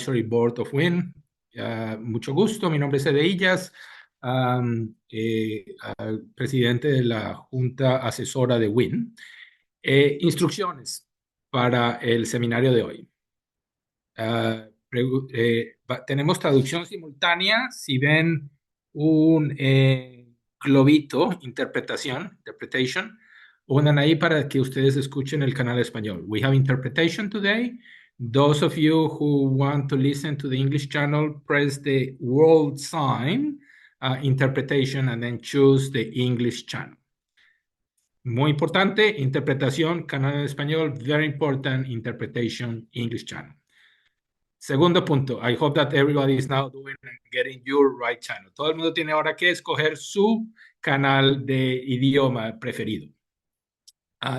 Advisory Board of WIN. Mucho gusto, mi nombre es Edeillas, presidente de la Junta Asesora de WIN. Instrucciones para el seminario de hoy. Tenemos traducción simultánea. Si ven un globito, interpretation, pongan ahí para que ustedes escuchen el canal español. We have interpretation today. Those of you who want to listen to the English channel, press the world sign, interpretation, and then choose the English channel. Muy importante, interpretación, canal en español, very important, interpretation, English channel. Segundo punto, I hope that everybody is now doing and getting your right channel. Todo el mundo tiene ahora que escoger su canal de idioma preferido.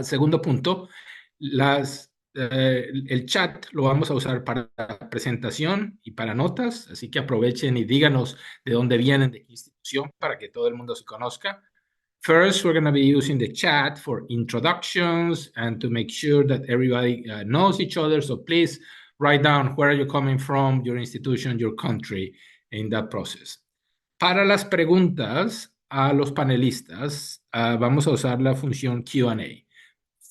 Segundo punto, el chat lo vamos a usar para presentación y para notas, así que aprovechen y díganos de dónde vienen, de qué institución, para que todo el mundo se conozca. First, we're going to be using the chat for introductions and to make sure that everybody knows each other. So please write down where are you coming from, your institution, your country in that process. Para las preguntas a los panelistas, vamos a usar la función Q&A.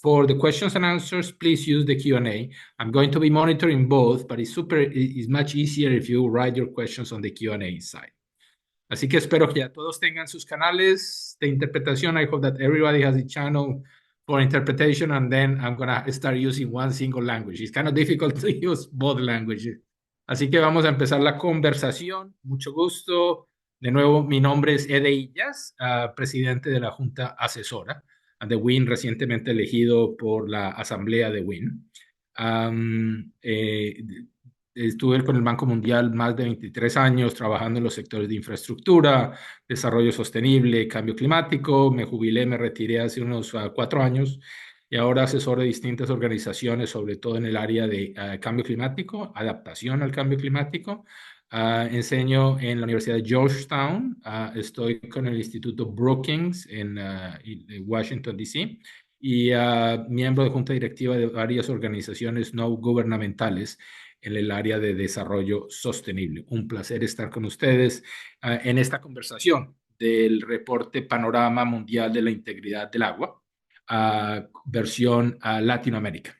For the questions and answers, please use the Q&A. I'm going to be monitoring both, but it's much easier if you write your questions on the Q&A side. Así que espero que ya todos tengan sus canales de interpretación. I hope that everybody has a channel for interpretation, and then I'm going to start using one single language. It's kind of difficult to use both languages. Así que vamos a empezar la conversación. Mucho gusto. De nuevo, mi nombre es Edeillas, presidente de la Junta Asesora de WIN, recientemente elegido por la Asamblea de WIN. Estuve con el Banco Mundial más de 23 años trabajando en los sectores de infraestructura, desarrollo sostenible, cambio climático. Me jubilé, me retiré hace unos 4 años y ahora asesoro de distintas organizaciones, sobre todo en el área de cambio climático, adaptación al cambio climático. Enseño en la Universidad de Georgetown. Estoy con el Instituto Brookings en Washington, D.C. y miembro de junta directiva de varias organizaciones no gubernamentales en el área de desarrollo sostenible. Un placer estar con ustedes en esta conversación del reporte Panorama Mundial de la Integridad del Agua, versión Latinoamérica.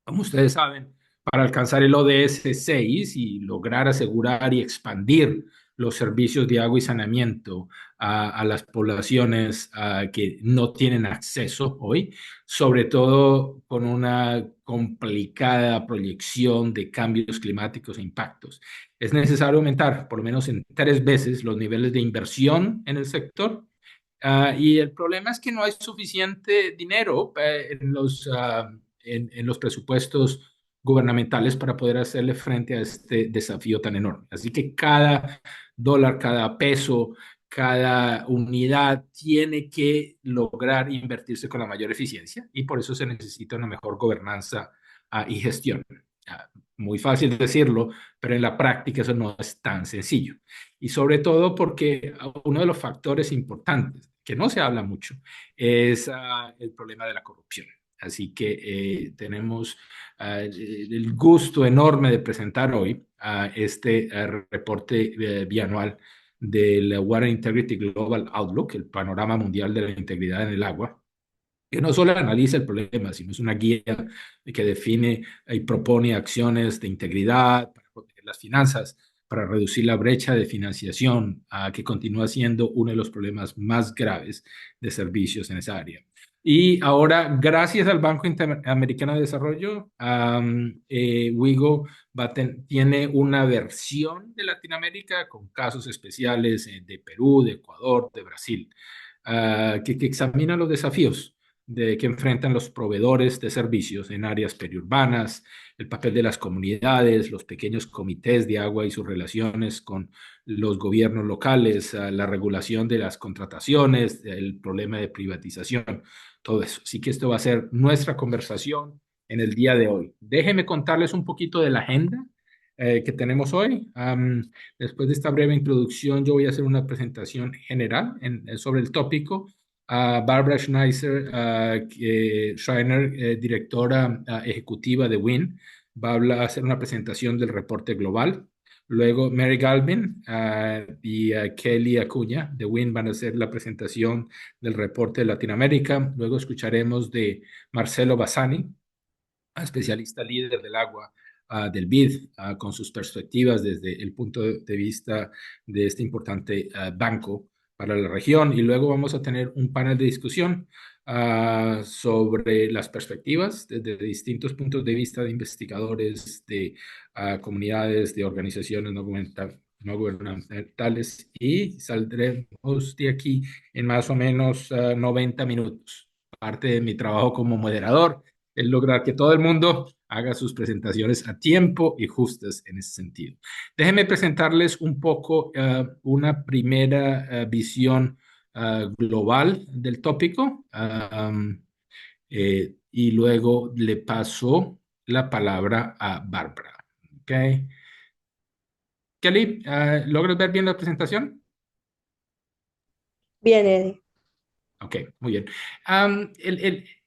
Como ustedes saben, para alcanzar el ODS 6 y lograr asegurar y expandir los servicios de agua y saneamiento a las poblaciones que no tienen acceso hoy, sobre todo con una complicada proyección de cambios climáticos e impactos. Es necesario aumentar por lo menos en 3 veces los niveles de inversión en el sector. Y el problema es que no hay suficiente dinero en los presupuestos gubernamentales para poder hacerle frente a este desafío tan enorme. Así que cada dólar, cada peso, cada unidad tiene que lograr invertirse con la mayor eficiencia y por eso se necesita una mejor gobernanza y gestión. Muy fácil decirlo, pero en la práctica eso no es tan sencillo. Y sobre todo porque uno de los factores importantes que no se habla mucho es el problema de la corrupción. Así que tenemos el gusto enorme de presentar hoy este reporte bianual del Water Integrity Global Outlook, el panorama mundial de la integridad en el agua, que no solo analiza el problema, sino es una guía que define y propone acciones de integridad para proteger las finanzas, para reducir la brecha de financiación, que continúa siendo uno de los problemas más graves de servicios en esa área. Y ahora, gracias al Banco Interamericano de Desarrollo, WIGO tiene una versión de Latinoamérica con casos especiales de Perú, de Ecuador, de Brasil, que examina los desafíos que enfrentan los proveedores de servicios en áreas periurbanas, el papel de las comunidades, los pequeños comités de agua y sus relaciones con los gobiernos locales, la regulación de las contrataciones, el problema de privatización, todo eso. Así que esto va a ser nuestra conversación en el día de hoy. Déjenme contarles un poquito de la agenda que tenemos hoy. Después de esta breve introducción, yo voy a hacer una presentación general sobre el tópico. Barbara Schreiner, directora ejecutiva de WIN, va a hacer una presentación del reporte global. Luego Mary Galvin y Kelly Acuña de WIN van a hacer la presentación del reporte de Latinoamérica. Luego escucharemos de Marcelo Bassani, especialista líder del agua del BID, con sus perspectivas desde el punto de vista de este importante banco para la región. Y luego vamos a tener un panel de discusión sobre las perspectivas desde distintos puntos de vista de investigadores, de comunidades, de organizaciones no gubernamentales, y saldremos de aquí en más o menos 90 minutos. Parte de mi trabajo como moderador es lograr que todo el mundo haga sus presentaciones a tiempo y justas en ese sentido. Déjenme presentarles un poco una primera visión global del tópico y luego le paso la palabra a Bárbara. Okay. Kelly, ¿logras ver bien la presentación? Bien, Eddie. Ok, muy bien.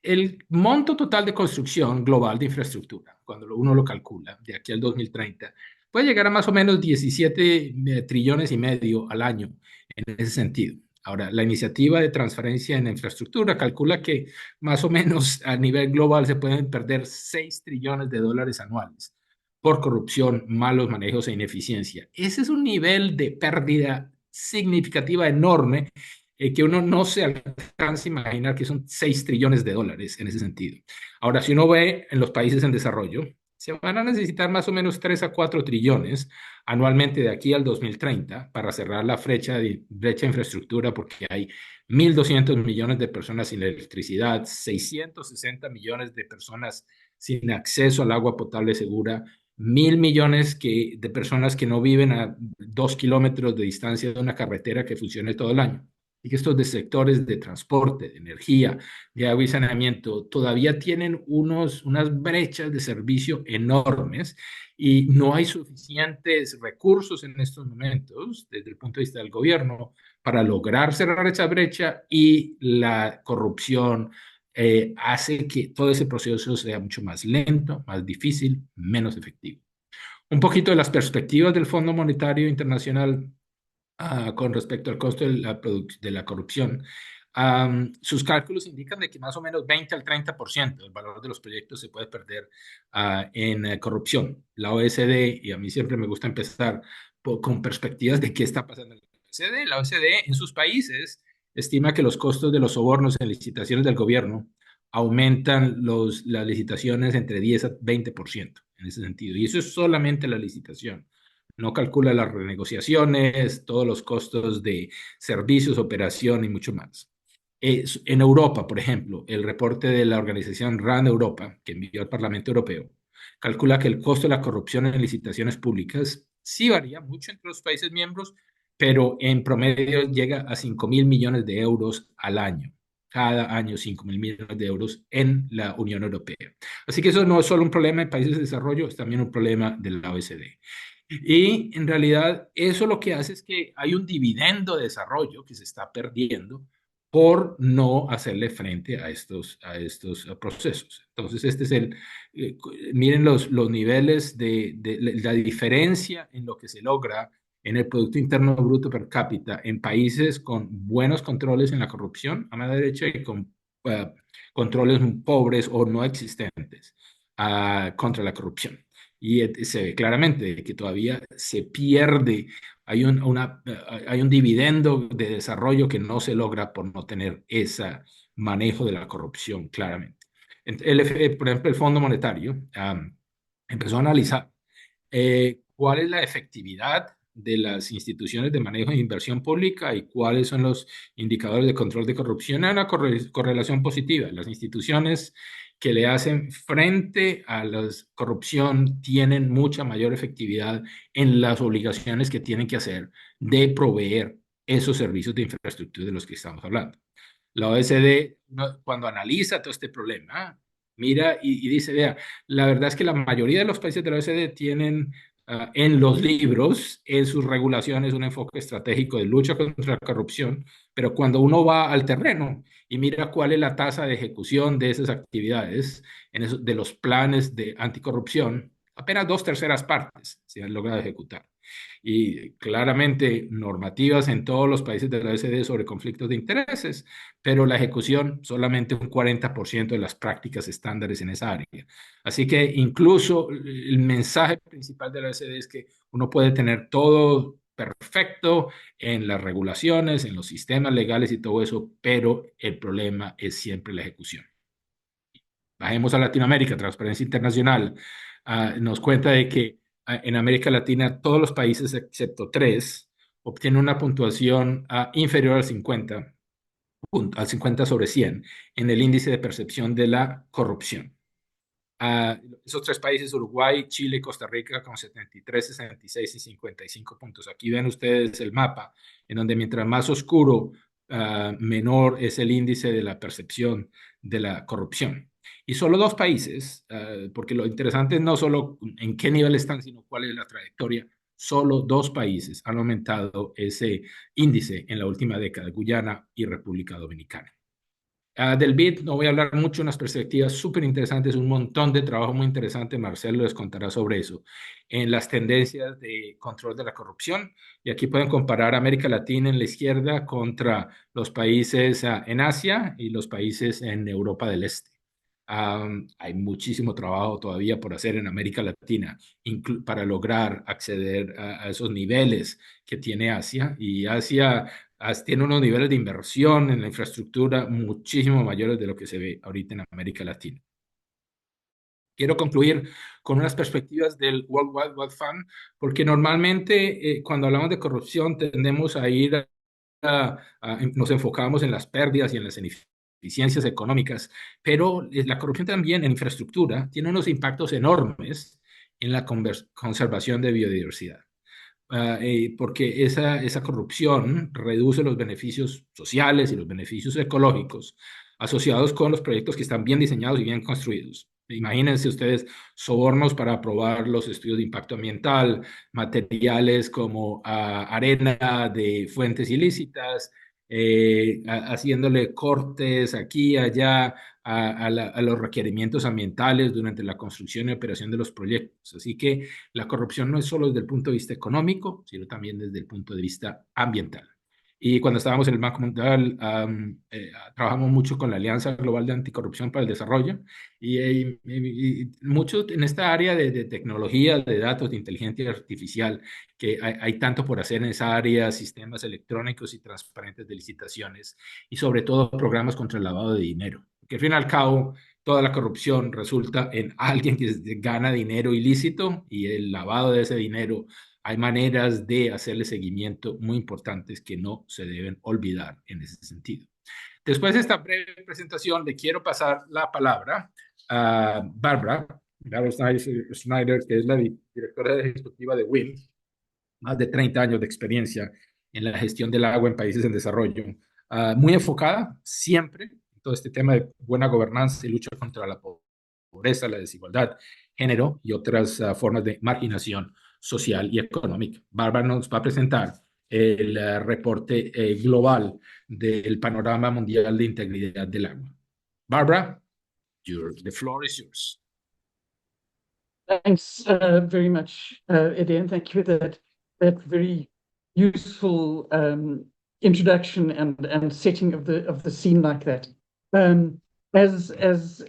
El monto total de construcción global de infraestructura, cuando uno lo calcula de aquí al 2030, puede llegar a más o menos 17 trillones y medio al año en ese sentido. Ahora, la iniciativa de transferencia en infraestructura calcula que más o menos a nivel global se pueden perder 6 trillones de dólares anuales por corrupción, malos manejos e ineficiencia. Ese es un nivel de pérdida significativa enorme que uno no se alcanza a imaginar que son 6 trillones de dólares en ese sentido. Ahora, si uno ve en los países en desarrollo, se van a necesitar más o menos 3 a 4 trillones anualmente de aquí al 2030 para cerrar la brecha de infraestructura, porque hay 1.200 millones de personas sin electricidad, 660 millones de personas sin acceso al agua potable segura, 1.000 millones de personas que no viven a 2 kilómetros de distancia de una carretera que funcione todo el año, y que estos de sectores de transporte, de energía, de agua y saneamiento todavía tienen unas brechas de servicio enormes, y no hay suficientes recursos en estos momentos desde el punto de vista del gobierno para lograr cerrar esa brecha, y la corrupción hace que todo ese proceso sea mucho más lento, más difícil, menos efectivo. Un poquito de las perspectivas del Fondo Monetario Internacional con respecto al costo de la corrupción. Sus cálculos indican de que más o menos 20 al 30% del valor de los proyectos se puede perder en corrupción. La OECD, y a mí siempre me gusta empezar con perspectivas de qué está pasando en la OECD en sus países estima que los costos de los sobornos en licitaciones del gobierno aumentan las licitaciones entre 10 a 20% en ese sentido. Y eso es solamente la licitación. No calcula las renegociaciones, todos los costos de servicios, operación y mucho más. En Europa, por ejemplo, el reporte de la organización RAND Europa, que envió al Parlamento Europeo, calcula que el costo de la corrupción en licitaciones públicas sí varía mucho entre los países miembros, pero en promedio llega a 5.000 millones de euros al año. Cada año 5.000 millones de euros en la Unión Europea. Así que eso no es solo un problema en países de desarrollo, es también un problema de la OECD. Y en realidad eso lo que hace es que hay un dividendo de desarrollo que se está perdiendo por no hacerle frente a estos procesos. Entonces, este es miren los niveles de la diferencia en lo que se logra en el Producto Interno Bruto per cápita en países con buenos controles en la corrupción a mano derecha y con controles pobres o no existentes contra la corrupción. Y se ve claramente que todavía se pierde, hay un dividendo de desarrollo que no se logra por no tener ese manejo de la corrupción claramente. Por ejemplo, el Fondo Monetario empezó a analizar cuál es la efectividad de las instituciones de manejo de inversión pública y cuáles son los indicadores de control de corrupción. Hay una correlación positiva. Las instituciones que le hacen frente a la corrupción tienen mucha mayor efectividad en las obligaciones que tienen que hacer de proveer esos servicios de infraestructura de los que estamos hablando. La OECD, cuando analiza todo este problema, mira y dice, vea, la verdad es que la mayoría de los países de la OECD tienen en los libros, en sus regulaciones, un enfoque estratégico de lucha contra la corrupción, pero cuando uno va al terreno y mira cuál es la tasa de ejecución de esas actividades, de los planes de anticorrupción, Apenas 2/3 se han logrado ejecutar. Y claramente normativas en todos los países de la OECD sobre conflictos de intereses, pero la ejecución solamente un 40% de las prácticas estándares en esa área. Así que incluso el mensaje principal de la OECD es que uno puede tener todo perfecto en las regulaciones, en los sistemas legales y todo eso, pero el problema es siempre la ejecución. Bajemos a Latinoamérica, Transparencia Internacional, nos cuenta de que en América Latina todos los países excepto tres obtienen una puntuación inferior al 50 sobre 100 en el índice de percepción de la corrupción. Esos tres países, Uruguay, Chile y Costa Rica, con 73, 66 y 55 puntos. Aquí ven ustedes el mapa, en donde mientras más oscuro, menor es el índice de la percepción de la corrupción. Y solo dos países, porque lo interesante es no solo en qué nivel están, sino cuál es la trayectoria. Solo dos países han aumentado ese índice en la última década, Guyana y República Dominicana. Del BID no voy a hablar mucho, unas perspectivas súper interesantes, un montón de trabajo muy interesante, Marcelo les contará sobre eso, en las tendencias de control de la corrupción. Y aquí pueden comparar América Latina en la izquierda contra los países en Asia y los países en Europa del Este. Hay muchísimo trabajo todavía por hacer en América Latina para lograr acceder a esos niveles que tiene Asia. Y Asia tiene unos niveles de inversión en la infraestructura muchísimo mayores de lo que se ve ahorita en América Latina. Quiero concluir con unas perspectivas del World Wide Fund, porque normalmente cuando hablamos de corrupción tendemos a ir nos enfocamos en las pérdidas y en las ineficiencias económicas, pero la corrupción también en infraestructura tiene unos impactos enormes en la conservación de biodiversidad. Porque esa corrupción reduce los beneficios sociales y los beneficios ecológicos asociados con los proyectos que están bien diseñados y bien construidos. Imagínense ustedes sobornos para aprobar los estudios de impacto ambiental, materiales como arena de fuentes ilícitas, haciéndole cortes aquí y allá a los requerimientos ambientales durante la construcción y operación de los proyectos. Así que la corrupción no es solo desde el punto de vista económico, sino también desde el punto de vista ambiental. Y cuando estábamos en el Banco Mundial, trabajamos mucho con la Alianza Global de Anticorrupción para el Desarrollo y mucho en esta área de tecnología, de datos, de inteligencia artificial, que hay tanto por hacer en esa área, sistemas electrónicos y transparentes de licitaciones y sobre todo programas contra el lavado de dinero. Que al fin y al cabo, toda la corrupción resulta en alguien que gana dinero ilícito y el lavado de ese dinero hay maneras de hacerle seguimiento muy importantes que no se deben olvidar en ese sentido. Después de esta breve presentación, le quiero pasar la palabra a Barbara Schneider, que es la directora ejecutiva de WIM, más de 30 años de experiencia en la gestión del agua en países en desarrollo, muy enfocada siempre en todo este tema de buena gobernanza y lucha contra la pobreza, la desigualdad, género y otras formas de marginación social y económica. Bárbara nos va a presentar el reporte global del panorama mundial de integridad del agua. Barbara, the floor is yours. Thanks very much, Eddie, and thank you for that very useful introduction and setting of the scene like that. As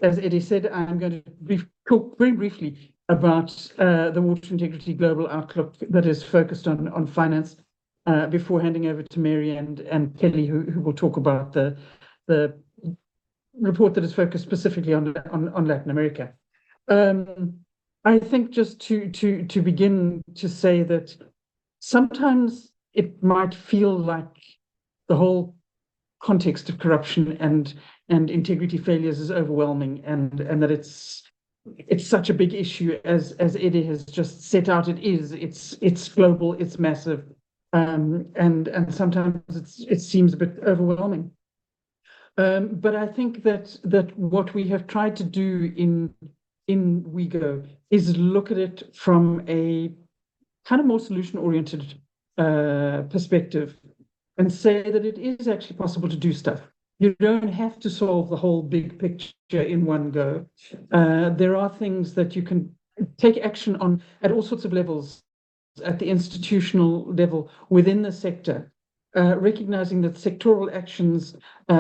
Eddie said, I'm going to talk very briefly about the Water Integrity Global Outlook that is focused on finance before handing over to Mary and Kelly, who will talk about the report that is focused specifically on Latin America. I think just to begin to say that sometimes it might feel like the whole context of corruption and integrity failures is overwhelming, and that it's such a big issue as Eddie has just set out. It's global, it's massive, and sometimes it seems a bit overwhelming. But I think that what we have tried to do in WIGO is look at it from a kind of more solution-oriented perspective and say that it is actually possible to do stuff. You don't have to solve the whole big picture in one go. There are things that you can take action on at all sorts of levels, at the institutional level, within the sector, recognizing that sectoral actions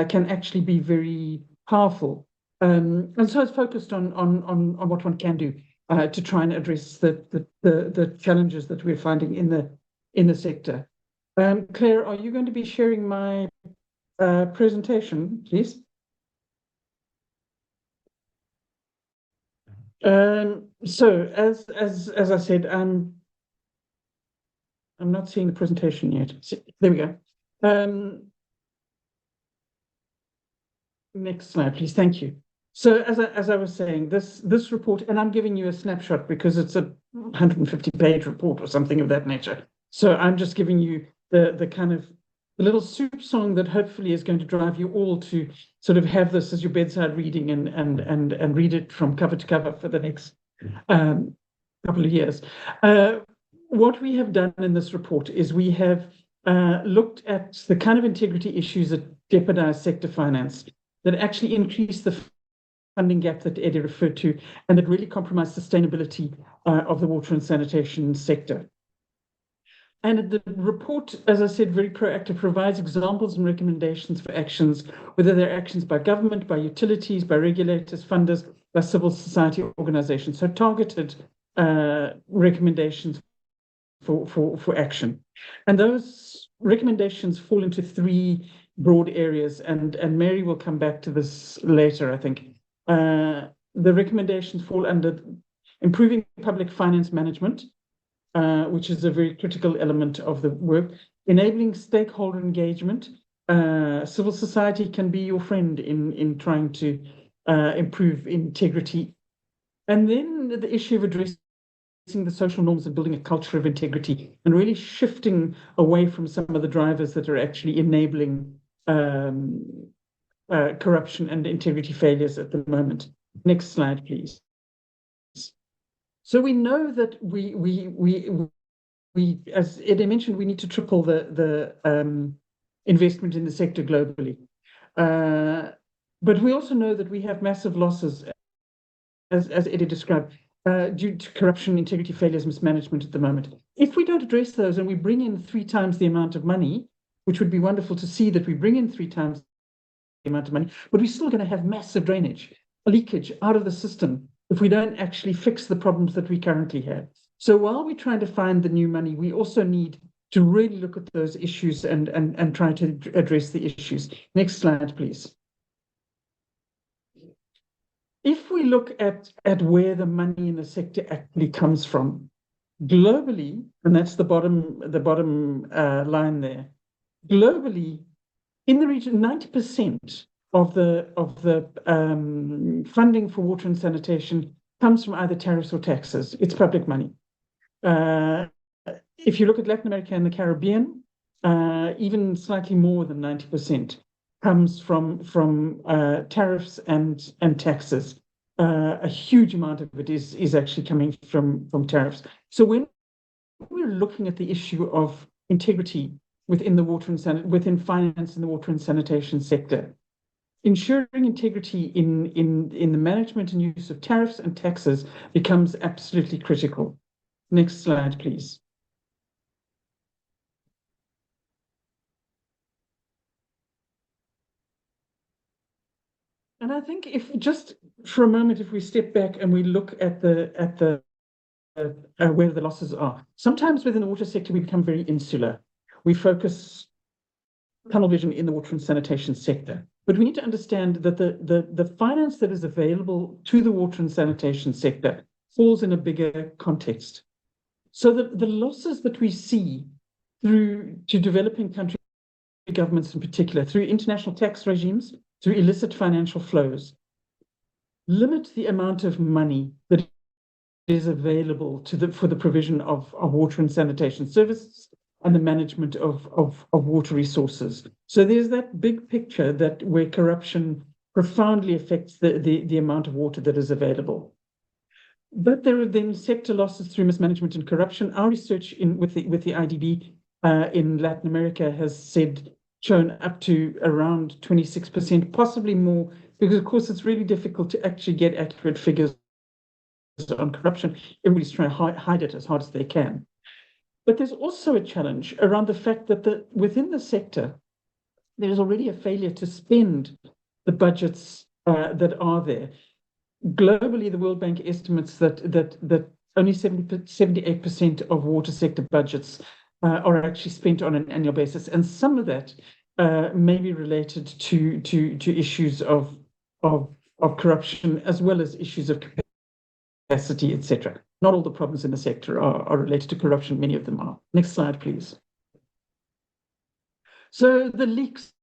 can actually be very powerful. And so it's focused on what one can do to try and address the challenges that we're finding in the sector. Claire, are you going to be sharing my presentation, please? So as I said, I'm not seeing the presentation yet. There we go. Next slide, please. Thank you. So as I was saying, this report, and I'm giving you a snapshot because it's a 150-page report or something of that nature. So I'm just giving you the kind of the little soup song that hopefully is going to drive you all to sort of have this as your bedside reading and read it from cover to cover for the next couple of years. What we have done in this report is we have looked at the kind of integrity issues that jeopardize sector finance, that actually increase the funding gap that Eddie referred to, and that really compromise sustainability of the water and sanitation sector. And the report, as I said, very proactive, provides examples and recommendations for actions, whether they're actions by government, by utilities, by regulators, funders, by civil society organizations. So targeted recommendations for action. And those recommendations fall into three broad areas, and Mary will come back to this later, I think. The recommendations fall under improving public finance management, which is a very critical element of the work, enabling stakeholder engagement. Civil society can be your friend in trying to improve integrity. And then the issue of addressing the social norms and building a culture of integrity, and really shifting away from some of the drivers that are actually enabling corruption and integrity failures at the moment. Next slide, please. So we know that we as Eddie mentioned, we need to triple the investment in the sector globally. But we also know that we have massive losses, as Eddie described, due to corruption, integrity failures, mismanagement at the moment. If we don't address those and we bring in 3 times the amount of money, which would be wonderful to see that we bring in 3 times the amount of money, but we're still going to have massive drainage, leakage out of the system if we don't actually fix the problems that we currently have. So while we're trying to find the new money, we also need to really look at those issues and try to address the issues. Next slide, please. If we look at where the money in the sector actually comes from, globally, and that's the bottom line there, globally, in the region, 90% of the funding for water and sanitation comes from either tariffs or taxes. It's public money. If you look at Latin America and the Caribbean, even slightly more than 90% comes from tariffs and taxes. A huge amount of it is actually coming from tariffs. So when we're looking at the issue of integrity within the water and within finance in the water and sanitation sector, ensuring integrity in the management and use of tariffs and taxes becomes absolutely critical. Next slide, please. And I think if just for a moment, if we step back and we look at where the losses are, sometimes within the water sector we become very insular. We focus tunnel vision in the water and sanitation sector, but we need to understand that the finance that is available to the water and sanitation sector falls in a bigger context. So the losses that we see through to developing country governments in particular, through international tax regimes, through illicit financial flows, limit the amount of money that is available for the provision of water and sanitation services and the management of water resources. So there's that big picture that where corruption profoundly affects the amount of water that is available. But there are then sector losses through mismanagement and corruption. Our research with the IDB in Latin America has shown up to around 26%, possibly more, because of course it's really difficult to actually get accurate figures on corruption. Everybody's trying to hide it as hard as they can. But there's also a challenge around the fact that within the sector, there's already a failure to spend the budgets that are there. Globally, the World Bank estimates that only 78% of water sector budgets are actually spent on an annual basis, and some of that may be related to issues of corruption as well as issues of capacity, etc. Not all the problems in the sector are related to corruption. Many of them are. Next slide, please. So the leaks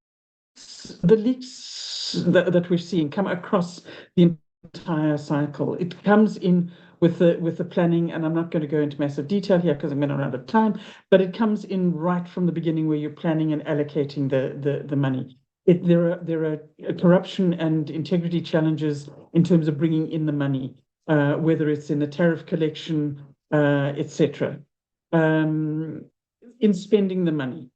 that we're seeing come across the entire cycle. It comes in with the planning, and I'm not going to go into massive detail here because I'm going to run out of time, but it comes in right from the beginning where you're planning and allocating the money. There are corruption and integrity challenges in terms of bringing in the money, whether it's in the tariff collection, etc. In spending the money,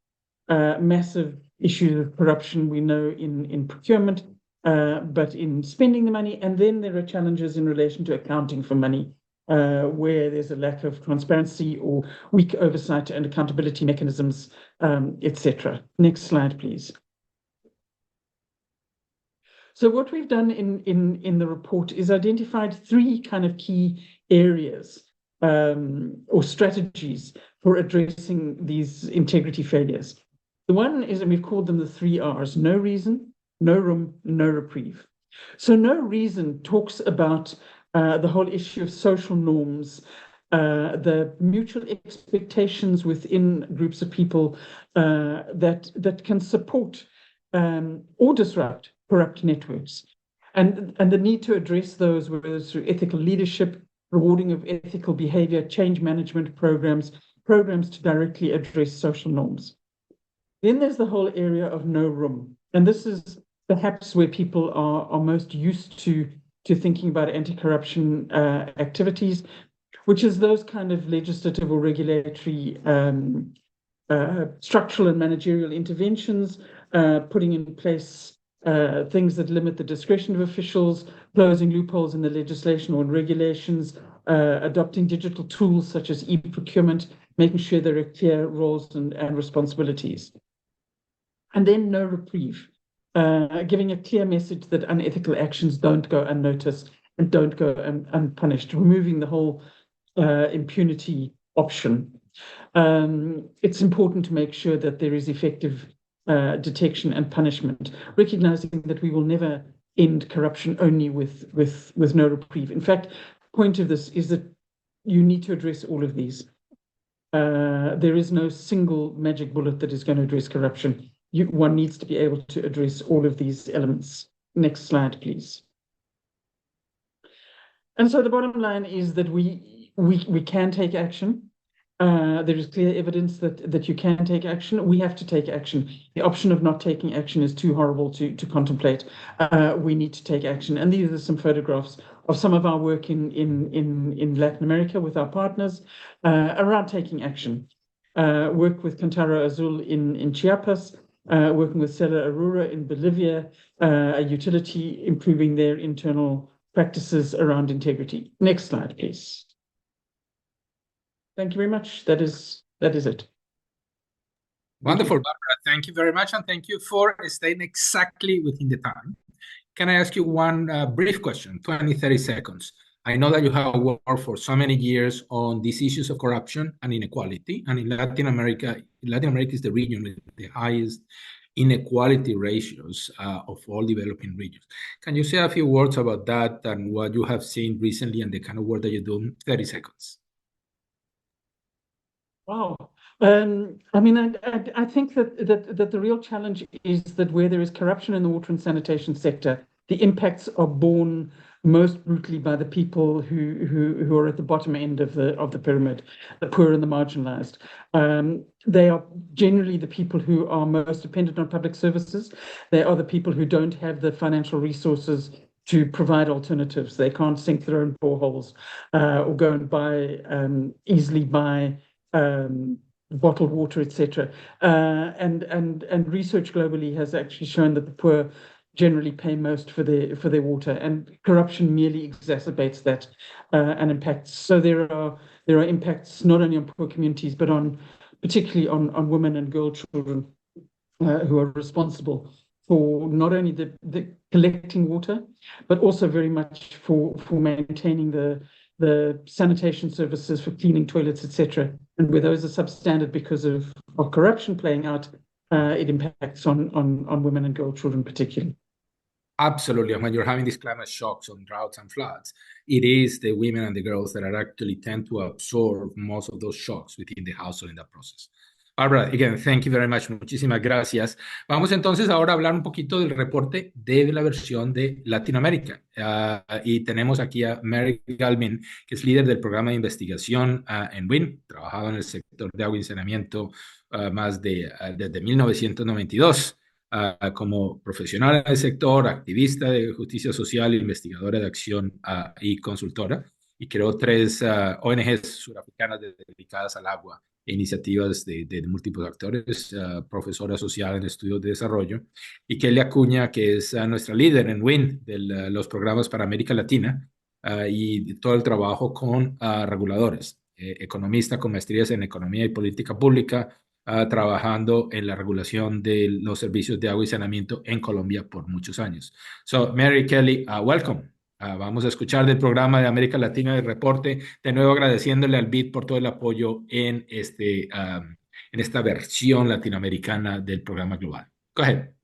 massive issues of corruption we know in procurement, but in spending the money. And then there are challenges in relation to accounting for money, where there's a lack of transparency or weak oversight and accountability mechanisms, etc. Next slide, please. So what we've done in the report is identified three kind of key areas or strategies for addressing these integrity failures. The one is, and we've called them the 3 R's: no reason, no room, no reprieve. So no reason talks about the whole issue of social norms, the mutual expectations within groups of people that can support or disrupt corrupt networks, and the need to address those, whether it's through ethical leadership, rewarding of ethical behavior, change management programs to directly address social norms. Then there's the whole area of no room. And this is perhaps where people are most used to thinking about anti-corruption activities, which is those kind of legislative or regulatory structural and managerial interventions, putting in place things that limit the discretion of officials, closing loopholes in the legislation or in regulations, adopting digital tools such as e-procurement, making sure there are clear roles and responsibilities. And then no reprieve, giving a clear message that unethical actions don't go unnoticed and don't go unpunished, removing the whole impunity option. It's important to make sure that there is effective detection and punishment, recognizing that we will never end corruption only with no reprieve. In fact, the point of this is that you need to address all of these. There is no single magic bullet that is going to address corruption. One needs to be able to address all of these elements. Next slide, please. And so the bottom line is that we can take action. There is clear evidence that you can take action. We have to take action. The option of not taking action is too horrible to contemplate. We need to take action. And these are some photographs of some of our work in Latin America with our partners around taking action. Work with Cantaro Azul in Chiapas, working with Cela Aurora in Bolivia, a utility improving their internal practices around integrity. Next slide, please. Thank you very much. That is it. Wonderful, Barbara. Thank you very much, and thank you for staying exactly within the time. Can I ask you one brief question, 20, 30 seconds? I know that you have worked for so many years on these issues of corruption and inequality, and in Latin America is the region with the highest inequality ratios of all developing regions. Can you say a few words about that and what you have seen recently and the kind of work that you do? 30 seconds. Wow. I mean, I think that the real challenge is that where there is corruption in the water and sanitation sector, the impacts are borne most brutally by the people who are at the bottom end of the pyramid, the poor and the marginalized. They are generally the people who are most dependent on public services. They are the people who don't have the financial resources to provide alternatives. They can't sink their own boreholes or go and easily buy bottled water, etc. And research globally has actually shown that the poor generally pay most for their water, and corruption merely exacerbates that and impacts. So there are impacts not only on poor communities, but particularly on women and girl children who are responsible for not only the collecting water, but also very much for maintaining the sanitation services, for cleaning toilets, etc. And where those are substandard because of corruption playing out, it impacts on women and girl children particularly. Absolutely. And when you're having these climate shocks on droughts and floods, it is the women and the girls that are actually tend to absorb most of those shocks within the household in that process. Barbara, again, thank you very much. Muchísimas gracias. Vamos entonces ahora a hablar un poquito del reporte de la versión de Latinoamérica. Y tenemos aquí a Mary Galvin, que es líder del programa de investigación en WIN, trabajado en el sector de agua y saneamiento desde 1992. Como profesional en el sector, activista de justicia social, investigadora de acción y consultora, y creó 3 ONGs surafricanas dedicadas al agua e iniciativas de múltiples actores, profesora social en estudios de desarrollo, y Kelly Acuña, que es nuestra líder en WIN de los programas para América Latina y todo el trabajo con reguladores, economista con maestrías en economía y política pública, trabajando en la regulación de los servicios de agua y saneamiento en Colombia por muchos años. So, Mary, Kelly, welcome. Vamos a escuchar del programa de América Latina el reporte, de nuevo agradeciéndole al BID por todo el apoyo en esta versión latinoamericana del programa global. Go ahead.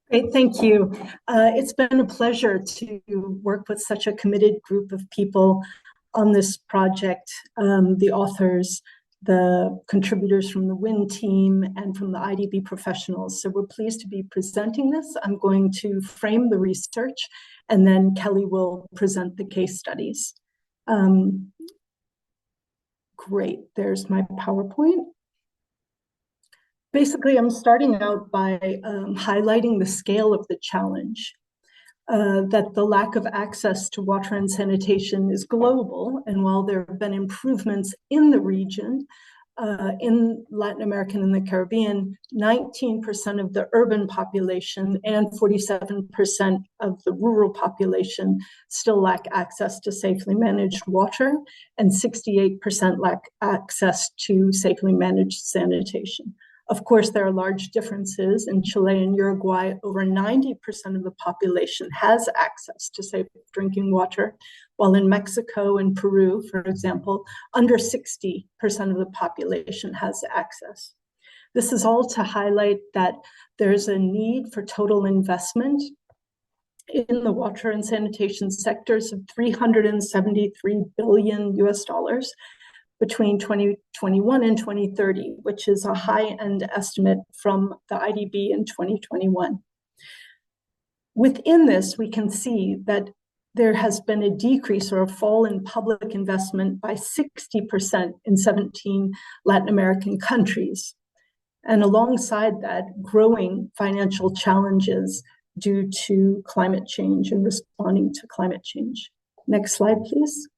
Great, thank you. It's been a pleasure to work with such a committed group of people on this project, the authors, the contributors from the WIN team, and from the IDB professionals. So we're pleased to be presenting this. I'm going to frame the research, and then Kelly will present the case studies. Great, there's my PowerPoint. Basically, I'm starting out by highlighting the scale of the challenge. That the lack of access to water and sanitation is global, and while there have been improvements in the region, in Latin America and the Caribbean, 19% of the urban population and 47% of the rural population still lack access to safely managed water, and 68% lack access to safely managed sanitation. Of course, there are large differences. In Chile and Uruguay, over 90% of the population has access to safe drinking water, while in Mexico and Peru, for example, under 60% of the population has access. This is all to highlight that there's a need for total investment in the water and sanitation sectors of $373 billion between 2021 and 2030, which is a high-end estimate from the IDB in 2021. Within this, we can see that there has been a decrease or a fall in public investment by 60% in 17 Latin American countries. And alongside that, growing financial challenges due to climate change and responding to climate change. Next slide, please.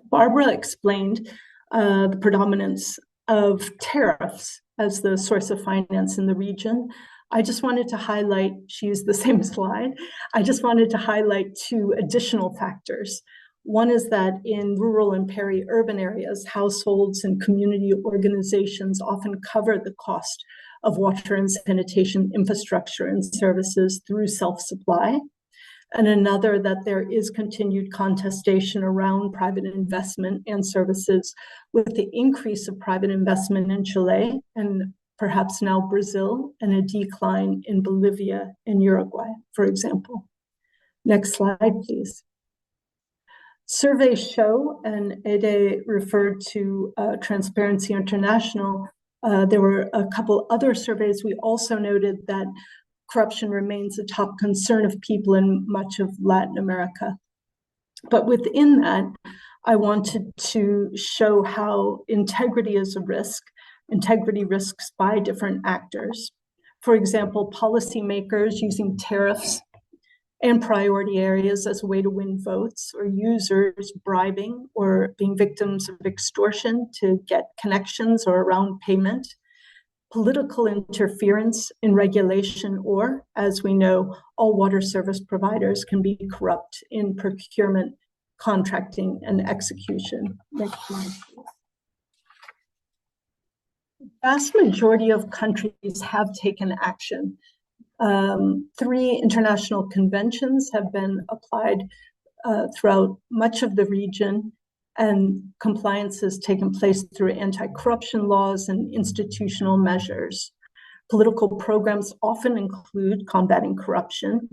Barbara explained the predominance of tariffs as the source of finance in the region. I just wanted to highlight, she used the same slide, I just wanted to highlight 2 additional factors. One is that in rural and peri-urban areas, households and community organizations often cover the cost of water and sanitation infrastructure and services through self-supply. And another, that there is continued contestation around private investment and services, with the increase of private investment in Chile and perhaps now Brazil, and a decline in Bolivia and Uruguay, for example. Next slide, please. Surveys show, and Ede referred to Transparency International, there were a couple other surveys. We also noted that corruption remains a top concern of people in much of Latin America. But within that, I wanted to show how integrity is a risk, integrity risks by different actors. For example, policymakers using tariffs and priority areas as a way to win votes, or users bribing or being victims of extortion to get connections or around payment. political interference in regulation, or, as we know, all water service providers can be corrupt in procurement, contracting, and execution. Next slide, please. The vast majority of countries have taken action. 3 international conventions have been applied throughout much of the region, and compliance has taken place through anti-corruption laws and institutional measures. Political programs often include combating corruption.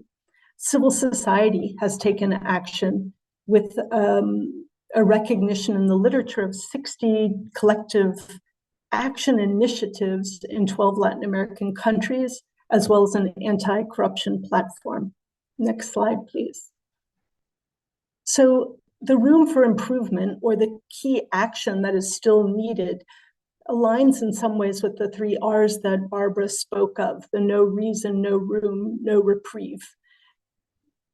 Civil society has taken action with a recognition in the literature of 60 collective action initiatives in 12 Latin American countries, as well as an anti-corruption platform. Next slide, please. So the room for improvement, or the key action that is still needed, aligns in some ways with the 3 R's that Barbara spoke of: the no reason, no room, no reprieve.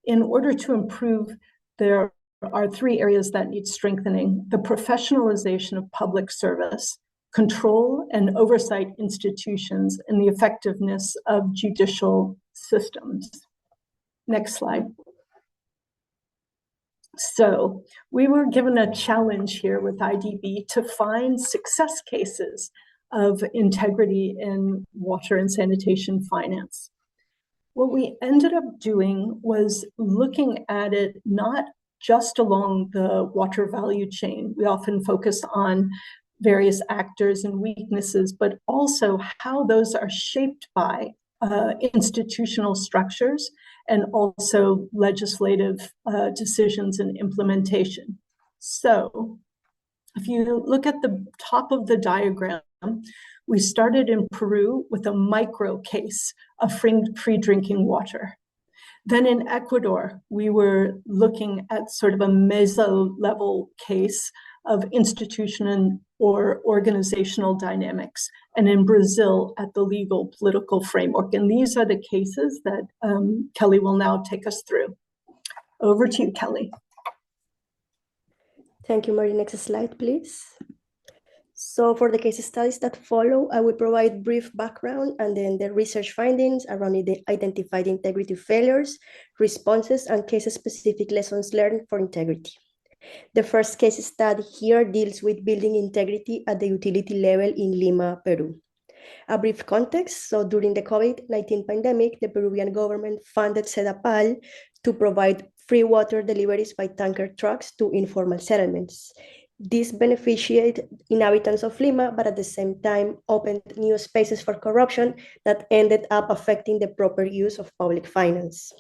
In order to improve, there are 3 areas that need strengthening: the professionalization of public service, control and oversight institutions, and the effectiveness of judicial systems. Next slide. So we were given a challenge here with IDB to find success cases of integrity in water and sanitation finance. What we ended up doing was looking at it not just along the water value chain. We often focus on various actors and weaknesses, but also how those are shaped by institutional structures and also legislative decisions and implementation. So if you look at the top of the diagram, we started in Peru with a micro case of free drinking water. Then in Ecuador, we were looking at sort of a meso level case of institutional or organizational dynamics, and in Brazil at the legal political framework. And these are the cases that Kelly will now take us through. Over to you, Kelly. Thank you, Mary. Next slide, please. So for the case studies that follow, I will provide brief background and then the research findings around the identified integrity failures, responses, and case-specific lessons learned for integrity. The first case study here deals with building integrity at the utility level in Lima, Peru. A brief context: so during the COVID-19 pandemic, the Peruvian government funded CEDAPAL to provide free water deliveries by tanker trucks to informal settlements. This beneficiated inhabitants of Lima, but at the same time opened new spaces for corruption that ended up affecting the proper use of public finance.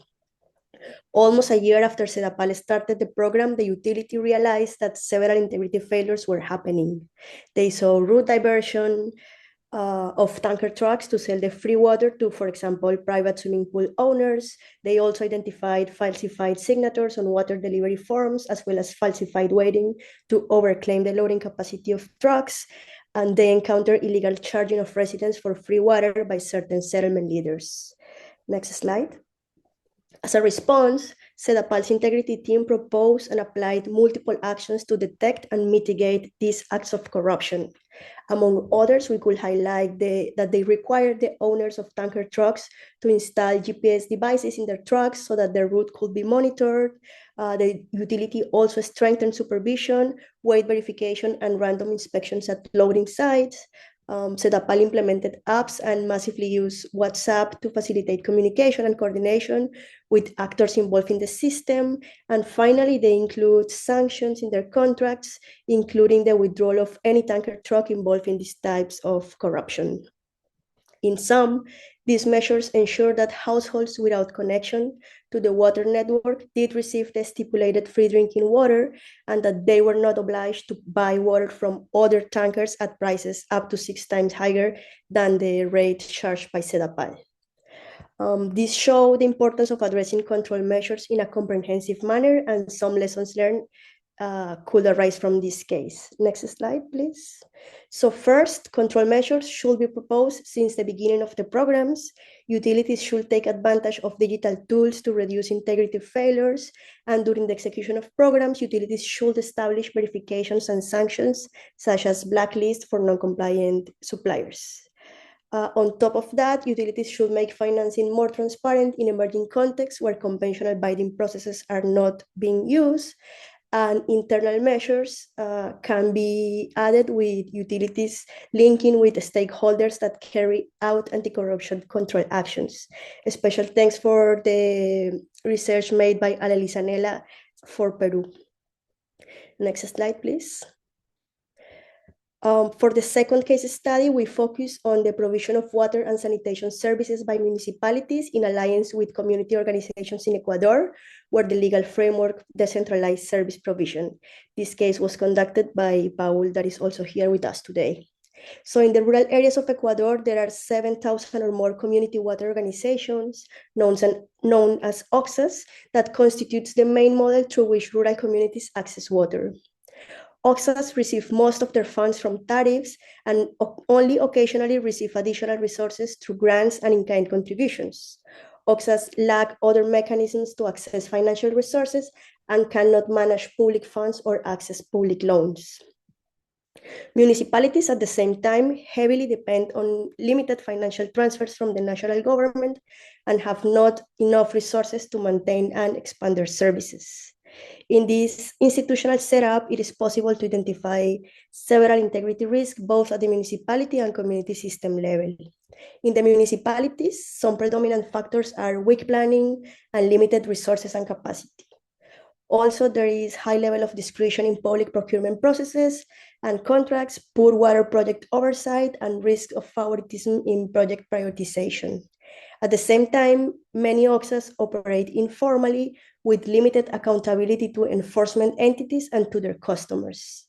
Almost a year after CEDAPAL started the program, the utility realized that several integrity failures were happening. They saw route diversion of tanker trucks to sell the free water to, for example, private swimming pool owners. They also identified falsified signatures on water delivery forms, as well as falsified weighting to overclaim the loading capacity of trucks. And they encountered illegal charging of residents for free water by certain settlement leaders. Next slide. As a response, CEDAPAL's integrity team proposed and applied multiple actions to detect and mitigate these acts of corruption. Among others, we could highlight that they required the owners of tanker trucks to install GPS devices in their trucks so that their route could be monitored. The utility also strengthened supervision, weight verification, and random inspections at loading sites. CEDAPAL implemented apps and massively used WhatsApp to facilitate communication and coordination with actors involved in the system. And finally, they include sanctions in their contracts, including the withdrawal of any tanker truck involved in these types of corruption. In sum, these measures ensure that households without connection to the water network did receive the stipulated free drinking water, and that they were not obliged to buy water from other tankers at prices up to 6 times higher than the rate charged by CEDAPAL. This showed the importance of addressing control measures in a comprehensive manner, and some lessons learned could arise from this case. Next slide, please. So first, control measures should be proposed since the beginning of the programs. Utilities should take advantage of digital tools to reduce integrity failures, and during the execution of programs, utilities should establish verifications and sanctions, such as blacklists for non-compliant suppliers. On top of that, utilities should make financing more transparent in emerging contexts where conventional bidding processes are not being used, and internal measures can be added with utilities linking with stakeholders that carry out anti-corruption control actions. A special thanks for the research made by Anaylsis for Peru. Next slide, please. For the second case study, we focus on the provision of water and sanitation services by municipalities in alliance with community organizations in Ecuador, where the legal framework decentralized service provision. This case was conducted by Paul, that is also here with us today. So in the rural areas of Ecuador, there are 7,000 or more community water organizations, known as OXAs, that constitutes the main model through which rural communities access water. OXAs receive most of their funds from tariffs and only occasionally receive additional resources through grants and in-kind contributions. OXAs lack other mechanisms to access financial resources and cannot manage public funds or access public loans. Municipalities, at the same time, heavily depend on limited financial transfers from the national government and have not enough resources to maintain and expand their services. In this institutional setup, it is possible to identify several integrity risks, both at the municipality and community system level. In the municipalities, some predominant factors are weak planning and limited resources and capacity. Also, there is high level of discretion in public procurement processes and contracts, poor water project oversight, and risk of favoritism in project prioritization. At the same time, many OXAs operate informally with limited accountability to enforcement entities and to their customers.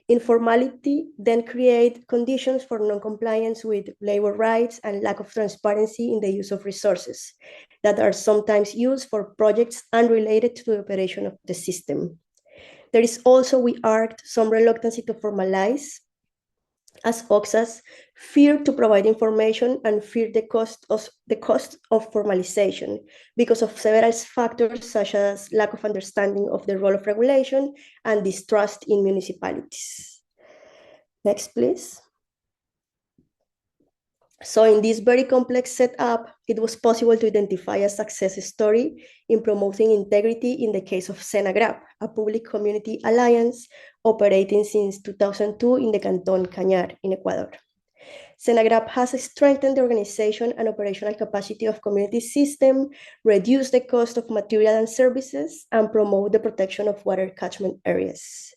Informality then creates conditions for non-compliance with labor rights and lack of transparency in the use of resources that are sometimes used for projects unrelated to the operation of the system. There is also, we argued, some reluctance to formalize, as OXAs fear to provide information and fear the cost of formalization because of several factors such as lack of understanding of the role of regulation and distrust in municipalities. Next, please. So in this very complex setup, it was possible to identify a success story in promoting integrity in the case of CENAGRAP, a public community alliance operating since 2002 in the Canton Cañar in Ecuador. CENAGRAP has strengthened the organization and operational capacity of community system, reduced the cost of material and services, and promote the protection of water catchment areas.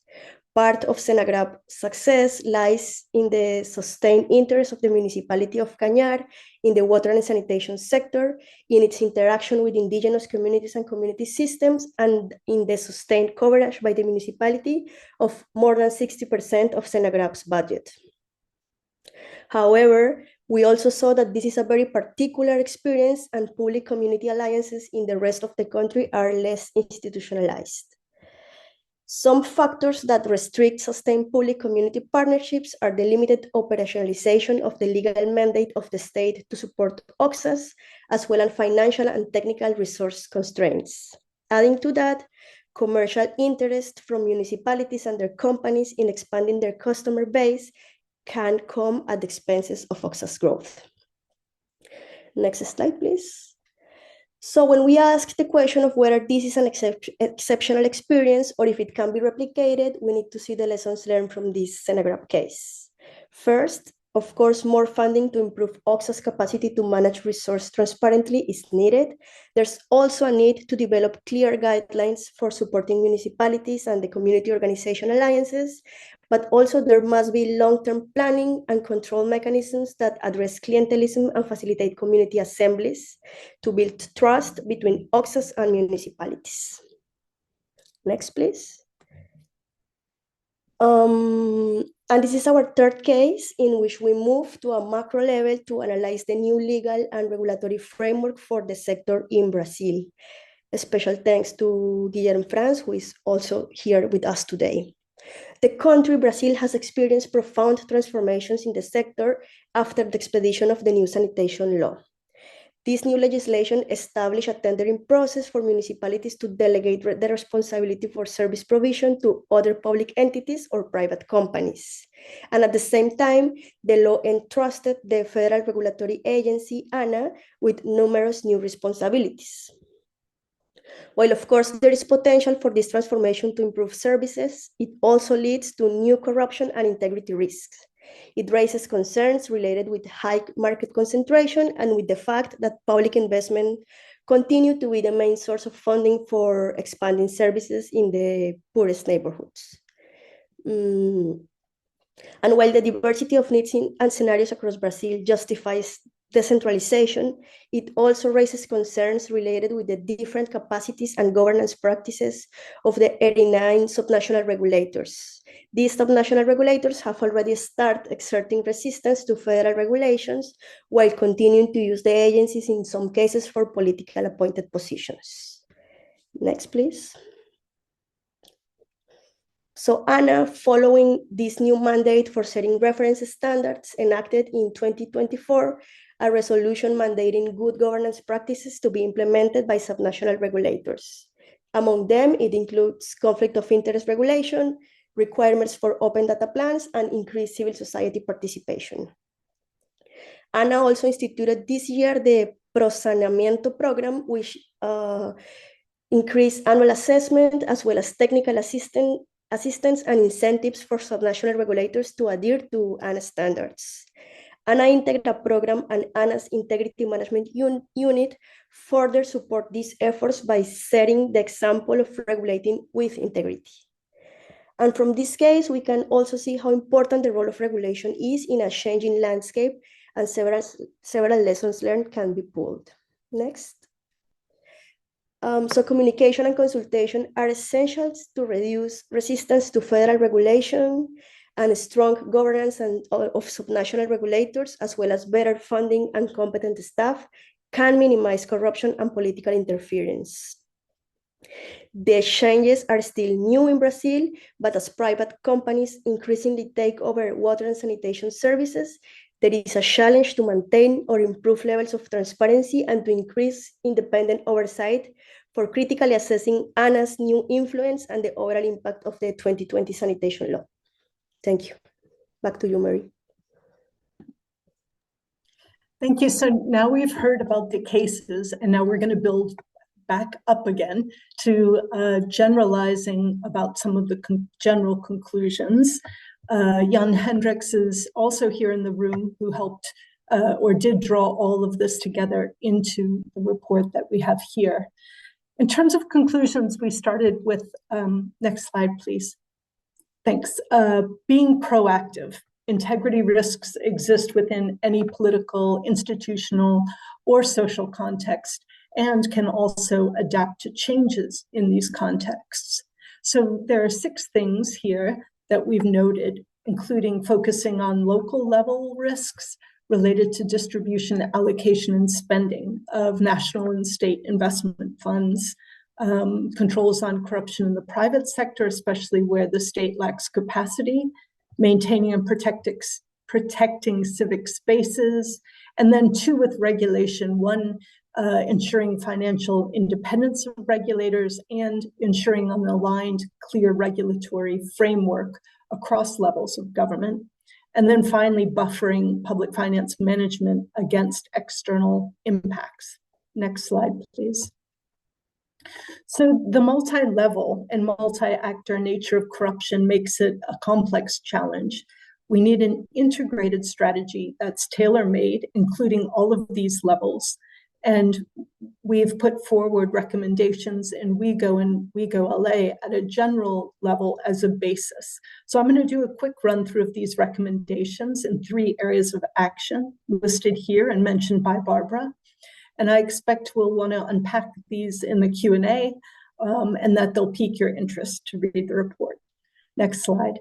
Part of CENAGRAP's success lies in the sustained interest of the municipality of Cañar in the water and sanitation sector, in its interaction with indigenous communities and community systems, and in the sustained coverage by the municipality of more than 60% of CENAGRAP's budget. However, we also saw that this is a very particular experience, and public community alliances in the rest of the country are less institutionalized. Some factors that restrict sustained public community partnerships are the limited operationalization of the legal mandate of the state to support OXAs, as well as financial and technical resource constraints. Adding to that, commercial interest from municipalities and their companies in expanding their customer base can come at the expenses of OXA's growth. Next slide, please. So when we ask the question of whether this is an exceptional experience or if it can be replicated, we need to see the lessons learned from this CENAGRAP case. First, of course, more funding to improve OXA's capacity to manage resource transparently is needed. There's also a need to develop clear guidelines for supporting municipalities and the community organization alliances, but also there must be long-term planning and control mechanisms that address clientelism and facilitate community assemblies to build trust between OXAs and municipalities. Next, please. And this is our third case in which we move to a macro level to analyze the new legal and regulatory framework for the sector in Brazil. A special thanks to Guilherme Franz, who is also here with us today. The country, Brazil, has experienced profound transformations in the sector after the expedition of the new sanitation law. This new legislation established a tendering process for municipalities to delegate the responsibility for service provision to other public entities or private companies. And at the same time, the law entrusted the Federal Regulatory Agency, ANA, with numerous new responsibilities. While of course there is potential for this transformation to improve services, it also leads to new corruption and integrity risks. It raises concerns related with high market concentration and with the fact that public investment continue to be the main source of funding for expanding services in the poorest neighborhoods. And while the diversity of needs and scenarios across Brazil justifies decentralization, it also raises concerns related with the different capacities and governance practices of the 89 subnational regulators. These subnational regulators have already started exerting resistance to federal regulations while continuing to use the agencies in some cases for political appointed positions. Next, please. So ANA, following this new mandate for setting reference standards enacted in 2024, a resolution mandating good governance practices to be implemented by subnational regulators. Among them, it includes conflict of interest regulation, requirements for open data plans, and increased civil society participation. ANA also instituted this year the Pro Saneamiento program, which increased annual assessment as well as technical assistance and incentives for subnational regulators to adhere to ANA standards. ANA Integra program and ANA's Integrity Management Unit further support these efforts by setting the example of regulating with integrity. And from this case, we can also see how important the role of regulation is in a changing landscape, and several lessons learned can be pulled. Next. So communication and consultation are essential to reduce resistance to federal regulation, and strong governance of subnational regulators, as well as better funding and competent staff, can minimize corruption and political interference. The changes are still new in Brazil, but as private companies increasingly take over water and sanitation services, there is a challenge to maintain or improve levels of transparency and to increase independent oversight for critically assessing ANA's new influence and the overall impact of the 2020 sanitation law. Thank you. Back to you, Mary. Thank you. So now we've heard about the cases, and now we're going to build back up again to generalizing about some of the general conclusions. Jan Hendricks is also here in the room, who helped or did draw all of this together into the report that we have here. In terms of conclusions, we started with, next slide, please. Thanks. Being proactive. Integrity risks exist within any political, institutional, or social context, and can also adapt to changes in these contexts. So there are 6 things here that we've noted, including focusing on local level risks related to distribution, allocation, and spending of national and state investment funds, controls on corruption in the private sector, especially where the state lacks capacity, maintaining and protecting civic spaces, and then 2 with regulation, 1, ensuring financial independence of regulators and ensuring an aligned, clear regulatory framework across levels of government. And then finally, buffering public finance management against external impacts. Next slide, please. So the multi-level and multi-actor nature of corruption makes it a complex challenge. We need an integrated strategy that's tailor-made, including all of these levels. And we've put forward recommendations in WIGO and WIGO LA at a general level as a basis. So I'm going to do a quick run through of these recommendations in 3 areas of action listed here and mentioned by Barbara. And I expect we'll want to unpack these in the Q&A and that they'll pique your interest to read the report. Next slide.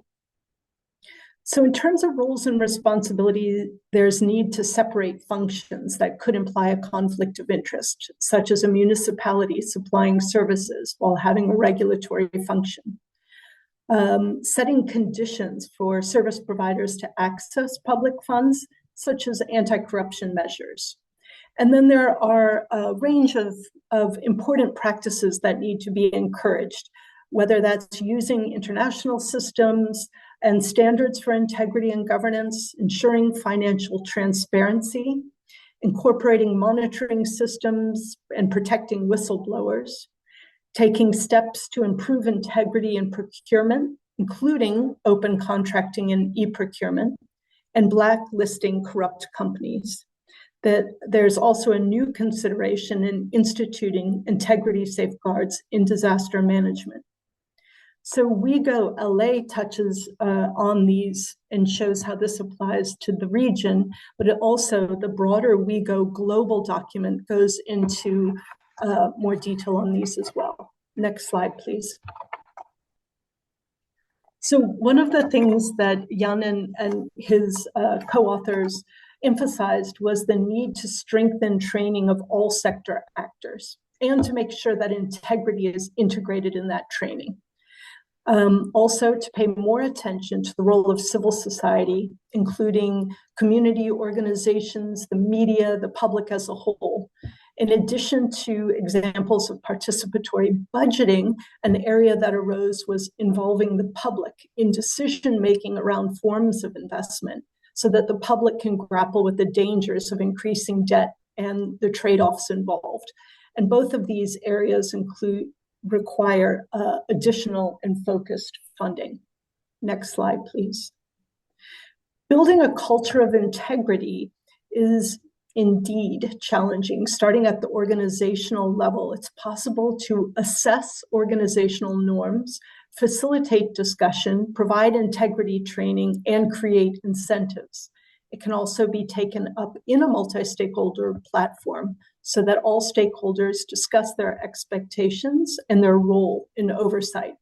So in terms of roles and responsibility, there's need to separate functions that could imply a conflict of interest, such as a municipality supplying services while having a regulatory function. Setting conditions for service providers to access public funds, such as anti-corruption measures. And then there are a range of important practices that need to be encouraged, whether that's using international systems and standards for integrity and governance, ensuring financial transparency, incorporating monitoring systems and protecting whistleblowers, taking steps to improve integrity in procurement, including open contracting and e-procurement, and blacklisting corrupt companies. That there's also a new consideration in instituting integrity safeguards in disaster management. So WIGO LA touches on these and shows how this applies to the region, but it also, the broader WIGO global document goes into more detail on these as well. Next slide, please. So one of the things that Jan and his co-authors emphasized was the need to strengthen training of all sector actors and to make sure that integrity is integrated in that training. Also to pay more attention to the role of civil society, including community organizations, the media, the public as a whole. In addition to examples of participatory budgeting, an area that arose was involving the public in decision-making around forms of investment so that the public can grapple with the dangers of increasing debt and the trade-offs involved. And both of these areas require additional and focused funding. Next slide, please. Building a culture of integrity is indeed challenging. Starting at the organizational level, it's possible to assess organizational norms, facilitate discussion, provide integrity training, and create incentives. It can also be taken up in a multi-stakeholder platform so that all stakeholders discuss their expectations and their role in oversight.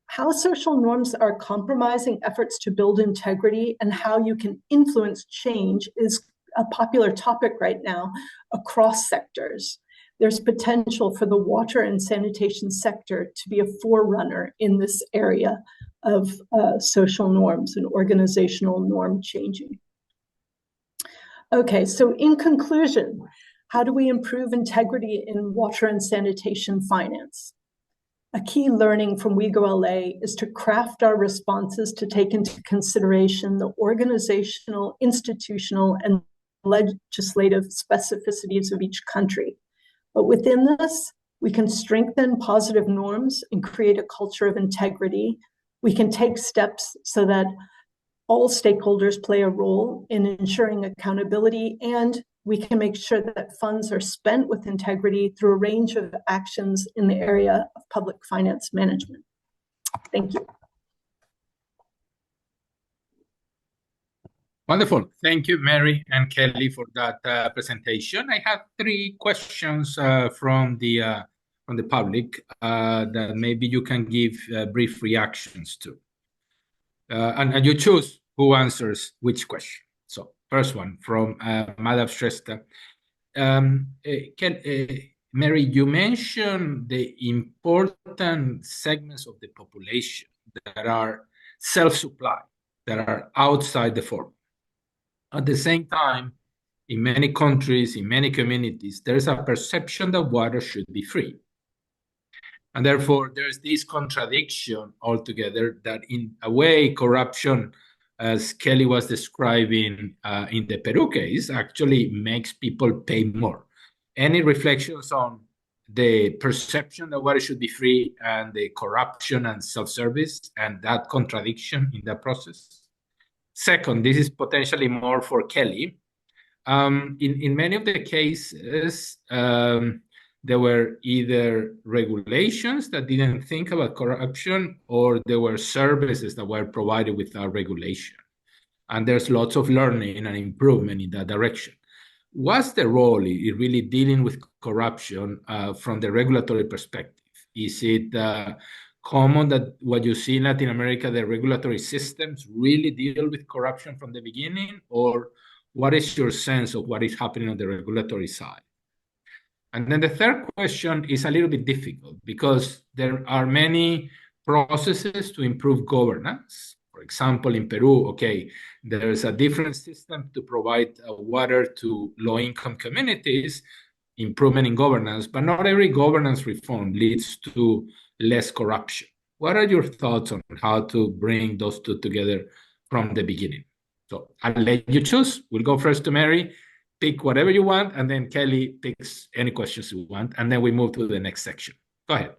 How social norms are compromising efforts to build integrity and how you can influence change is a popular topic right now across sectors. There's potential for the water and sanitation sector to be a forerunner in this area of social norms and organizational norm changing. Okay, so in conclusion, how do we improve integrity in water and sanitation finance? A key learning from WIGO LA is to craft our responses to take into consideration the organizational, institutional, and legislative specificities of each country. But within this, we can strengthen positive norms and create a culture of integrity. We can take steps so that all stakeholders play a role in ensuring accountability, and we can make sure that funds are spent with integrity through a range of actions in the area of public finance management. Thank you. Wonderful. Thank you, Mary and Kelly, for that presentation. I have 3 questions from the public that maybe you can give brief reactions to. And you choose who answers which question. So first one from Madhav Shrestha. Mary, you mentioned the important segments of the population that are self-supplied, that are outside the formula. At the same time, in many countries, in many communities, there's a perception that water should be free. And therefore, there's this contradiction altogether that in a way, corruption, as Kelly was describing in the Peru case, actually makes people pay more. Any reflections on the perception that water should be free and the corruption and self-service and that contradiction in that process? Second, this is potentially more for Kelly. In many of the cases, there were either regulations that didn't think about corruption, or there were services that were provided without regulation. And there's lots of learning and improvement in that direction. What's the role in really dealing with corruption from the regulatory perspective? Is it common that what you see in Latin America, the regulatory systems really deal with corruption from the beginning? Or what is your sense of what is happening on the regulatory side? And then the third question is a little bit difficult because there are many processes to improve governance. For example, in Peru, okay, there is a different system to provide water to low-income communities, improvement in governance, but not every governance reform leads to less corruption. What are your thoughts on how to bring those two together from the beginning? So I'll let you choose. We'll go first to Mary, pick whatever you want, and then Kelly picks any questions you want, and then we move to the next section. Go ahead.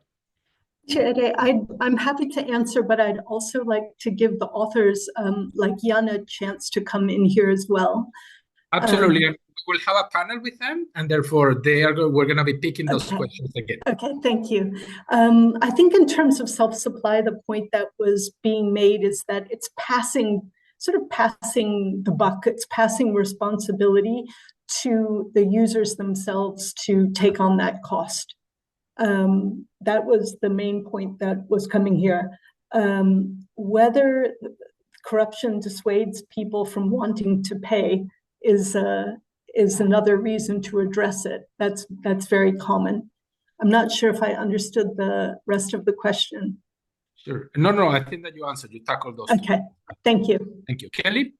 Chere, I'm happy to answer, but I'd also like to give the authors, like Jan, a chance to come in here as well. Absolutely. We'll have a panel with them, and therefore we're going to be picking those questions again. Okay, thank you. I think in terms of self-supply, the point that was being made is that it's sort of passing the buck, it's passing responsibility to the users themselves to take on that cost. That was the main point that was coming here. Whether corruption dissuades people from wanting to pay is another reason to address it. That's very common. I'm not sure if I understood the rest of the question. Sure. No, I think that you answered. You tackled those. Okay, thank you. Thank you. Kelly?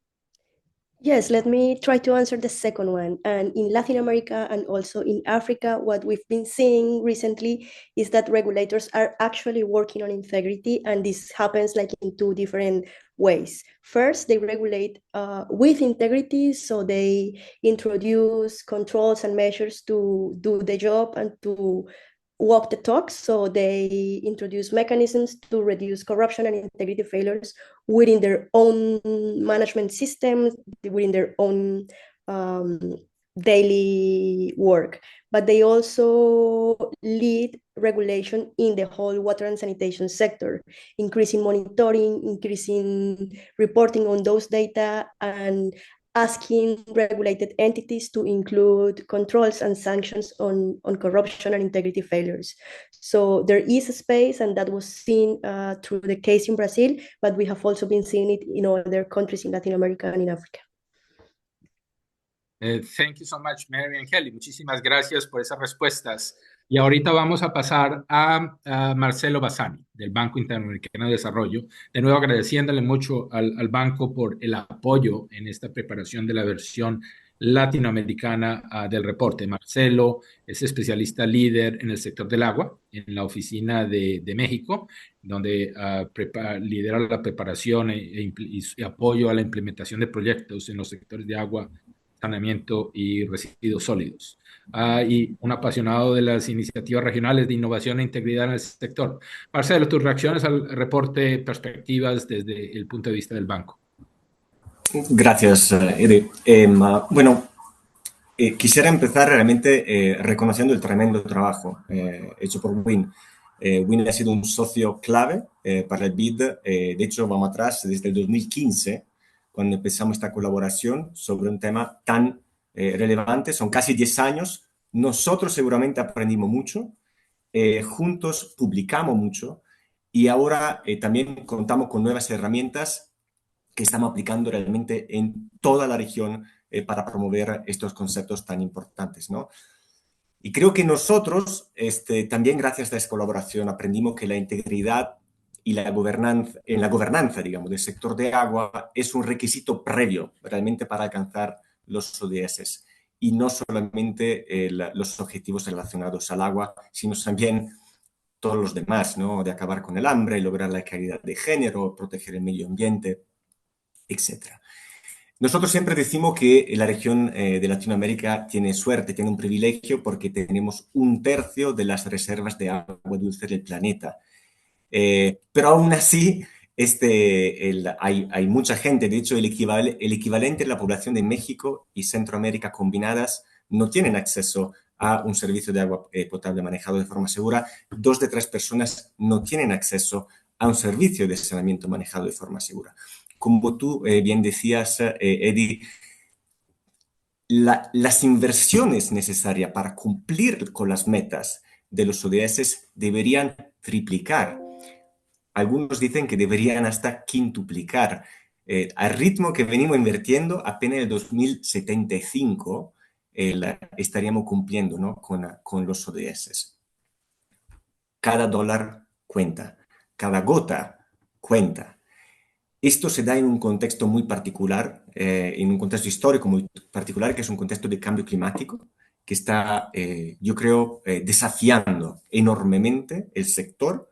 Yes, let me try to answer the second one. And in Latin America and also in Africa, what we've been seeing recently is that regulators are actually working on integrity, and this happens like in two different ways. First, they regulate with integrity, so they introduce controls and measures to do the job and to walk the talk. So they introduce mechanisms to reduce corruption and integrity failures within their own management systems, within their own daily work. But they also lead regulation in the whole water and sanitation sector, increasing monitoring, increasing reporting on those data, and asking regulated entities to include controls and sanctions on corruption and integrity failures. So there is a space, and that was seen through the case in Brazil, but we have also been seeing it in other countries in Latin America and in Africa. Thank you so much, Mary and Kelly. Muchísimas gracias por esas respuestas. Y ahorita vamos a pasar a Marcelo Bassani, del Banco Interamericano de Desarrollo. De nuevo, agradeciéndole mucho al banco por el apoyo en esta preparación de la versión latinoamericana del reporte. Marcelo es especialista líder en el sector del agua en la oficina de México, donde lidera la preparación y apoyo a la implementación de proyectos en los sectores de agua, saneamiento y residuos sólidos. Y un apasionado de las iniciativas regionales de innovación e integridad en el sector. Marcelo, tus reacciones al reporte, perspectivas desde el punto de vista del banco. Gracias, Eri. Quisiera empezar realmente reconociendo el tremendo trabajo hecho por WIN. WIN ha sido un socio clave para el BID. De hecho, vamos atrás desde el 2015, cuando empezamos esta colaboración sobre un tema tan relevante. Son casi 10 años. Nosotros seguramente aprendimos mucho, juntos publicamos mucho y ahora también contamos con nuevas herramientas que estamos aplicando realmente en toda la región para promover estos conceptos tan importantes, ¿no? Y creo que nosotros, también gracias a esta colaboración, aprendimos que la integridad y la gobernanza, digamos, del sector de agua es un requisito previo realmente para alcanzar los ODS. Y no solamente los objetivos relacionados al agua, sino también todos los demás, ¿no? De acabar con el hambre, lograr la equidad de género, proteger el medio ambiente, etc. Nosotros siempre decimos que la región de Latinoamérica tiene suerte, tiene un privilegio porque tenemos 1/3 de las reservas de agua dulce del planeta. Pero aún así, hay mucha gente. De hecho, el equivalente de la población de México y Centroamérica combinadas no tienen acceso a un servicio de agua potable manejado de forma segura. 2 de 3 personas no tienen acceso a un servicio de saneamiento manejado de forma segura. Como tú bien decías, Eddie, las inversiones necesarias para cumplir con las metas de los ODS deberían triplicar. Algunos dicen que deberían hasta quintuplicar. Al ritmo que venimos invirtiendo, apenas en el 2075 estaríamos cumpliendo, ¿no? con los ODS. Cada dólar cuenta, cada gota cuenta. Esto se da en un contexto muy particular, en un contexto histórico muy particular, que es un contexto de cambio climático, que está, yo creo, desafiando enormemente el sector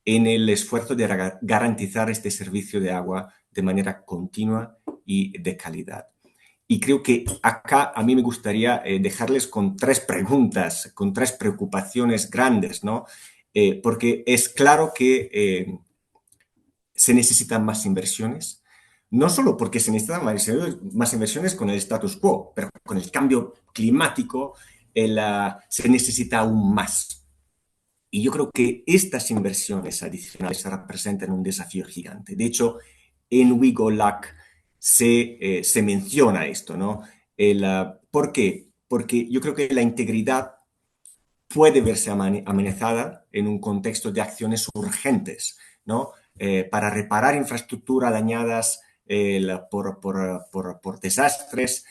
en el esfuerzo de garantizar este servicio de agua de manera continua y de calidad. Y creo que acá a mí me gustaría dejarles con tres preguntas, con tres preocupaciones grandes, ¿no? Porque es claro que se necesitan más inversiones, no solo porque se necesitan más inversiones con el status quo, pero con el cambio climático se necesita aún más. Y yo creo que estas inversiones adicionales representan un desafío gigante. De hecho, en WIGO LAC se menciona esto, ¿no? ¿Por qué? Porque yo creo que la integridad puede verse amenazada en un contexto de acciones urgentes, ¿no? Para reparar infraestructura dañadas por desastres,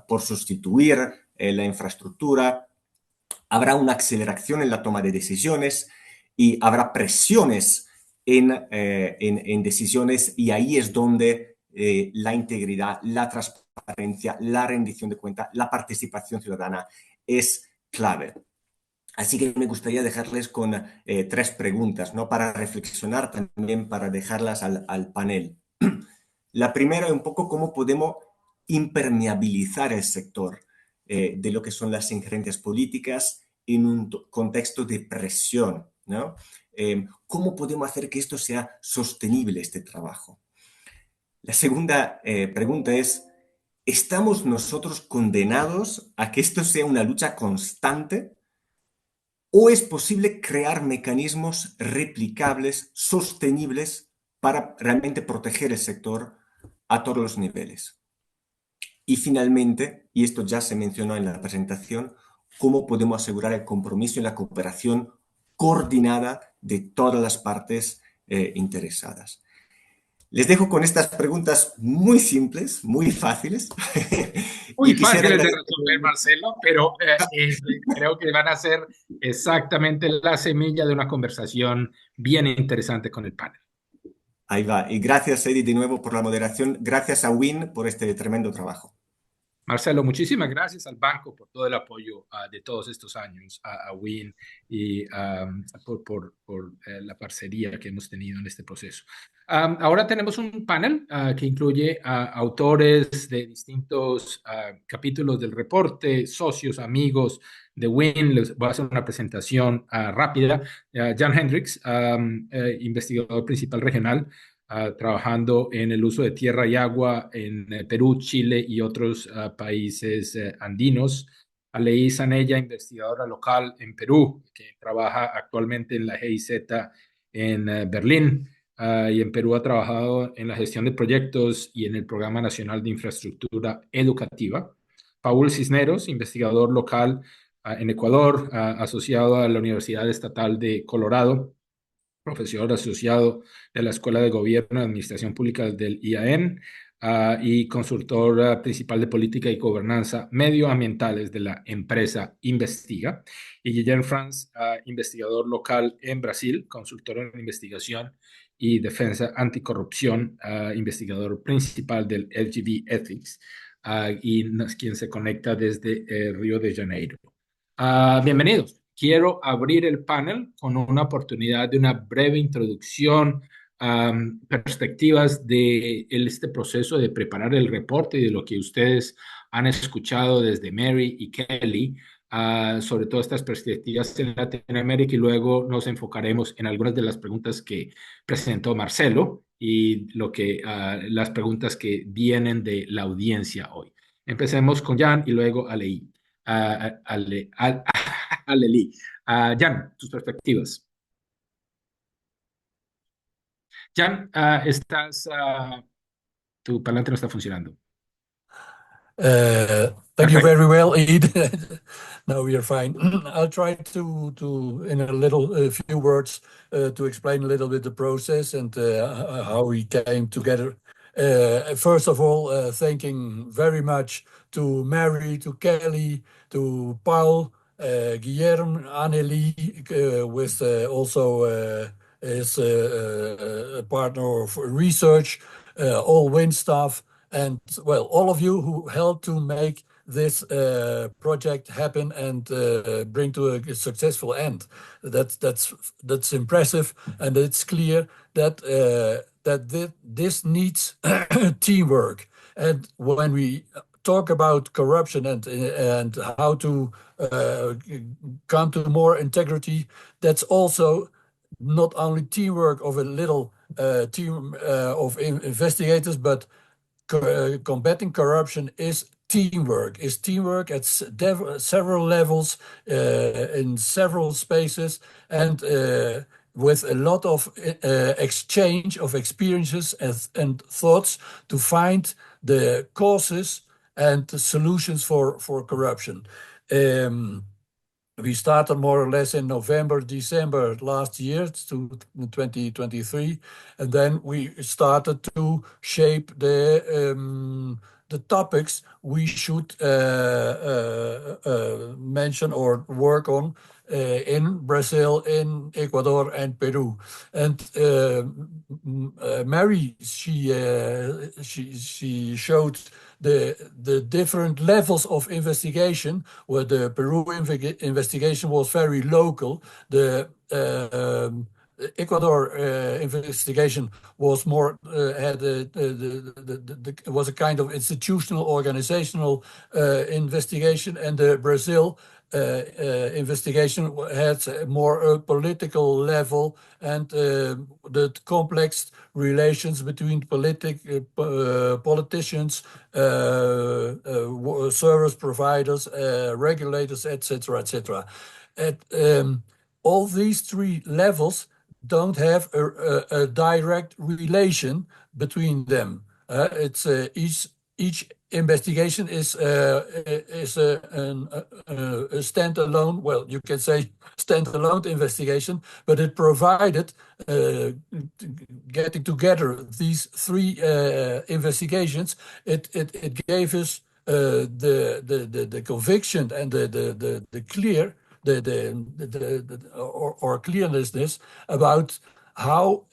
por sustituir la infraestructura. Habrá una aceleración en la toma de decisiones y habrá presiones en decisiones, y ahí es donde la integridad, la transparencia, la rendición de cuentas, la participación ciudadana es clave. Así que me gustaría dejarles con tres preguntas, ¿no? Para reflexionar, también para dejarlas al panel. La primera es un poco cómo podemos impermeabilizar el sector de lo que son las injerencias políticas en un contexto de presión, ¿no? ¿Cómo podemos hacer que esto sea sostenible, este trabajo? La segunda pregunta es, ¿estamos nosotros condenados a que esto sea una lucha constante? ¿O es posible crear mecanismos replicables, sostenibles, para realmente proteger el sector a todos los niveles? Y finalmente, y esto ya se mencionó en la presentación, ¿cómo podemos asegurar el compromiso y la cooperación coordinada de todas las partes interesadas? Les dejo con estas preguntas muy simples, muy fáciles. Muy Y quisiera fáciles de agradecer. resolver, Marcelo, pero creo que van a ser exactamente la semilla de una conversación bien interesante con el panel. Ahí va. Y gracias, Eddie, de nuevo por la moderación. Gracias a Win por este tremendo trabajo. Marcelo, muchísimas gracias al banco por todo el apoyo de todos estos años, a Win y por la parcería que hemos tenido en este proceso. Ahora tenemos un panel que incluye autores de distintos capítulos del reporte, socios, amigos de Win. Les voy a hacer una presentación rápida. Jan Hendricks, investigador principal regional, trabajando en el uso de tierra y agua en Perú, Chile y otros países andinos. Aleí Sanella, investigadora local en Perú, que trabaja actualmente en la GIZ en Berlín. Y en Perú ha trabajado en la gestión de proyectos y en el Programa Nacional de Infraestructura Educativa. Paul Cisneros, investigador local en Ecuador, asociado a la Universidad Estatal de Colorado, profesor asociado de la Escuela de Gobierno y Administración Pública del IAN y consultor principal de política y gobernanza medioambientales de la empresa Investiga. Y Guillermo Franz, investigador local en Brasil, consultor en investigación y defensa anticorrupción, investigador principal del LGB Ethics y quien se conecta desde Río de Janeiro. Bienvenidos. Quiero abrir el panel con una oportunidad de una breve introducción, perspectivas de este proceso de preparar el reporte y de lo que ustedes han escuchado desde Mary y Kelly, sobre todo estas perspectivas en Latinoamérica, y luego nos enfocaremos en algunas de las preguntas que presentó Marcelo y las preguntas que vienen de la audiencia hoy. Empecemos con Jan y luego Alei. Aleli. Jan, tus perspectivas. Jan, tu parlante no está funcionando. Thank you very well, Ed. No, we are fine. I'll try to in a few words, to explain a little bit the process and how we came together. First of all, thanking very much to Mary, to Kelly, to Paul, Guillermo, Annelie, with also is a partner of research, all WIN staff, and well, all of you who helped to make this project happen and bring to a successful end. That's impressive, and it's clear that this needs teamwork. And when we talk about corruption and how to come to more integrity, that's also not only teamwork of a little team of investigators, but combating corruption is teamwork. Is teamwork at several levels, in several spaces, and with a lot of exchange of experiences and thoughts to find the causes and the solutions for corruption. We started more or less in November, December last year, to 2023, and then we started to shape the topics we should mention or work on in Brazil, in Ecuador, and Peru. And Mary, she showed the different levels of investigation, where the Peru investigation was very local. The Ecuador investigation was more was a kind of institutional, organizational investigation, and the Brazil investigation had more a political level, and the complex relations between politicians, service providers, regulators, etc., etc. All these three levels don't have a direct relation between them. It's each investigation is a standalone, well, you can say standalone investigation, but it provided getting together these three investigations. It gave us the conviction and the clear or clearness about how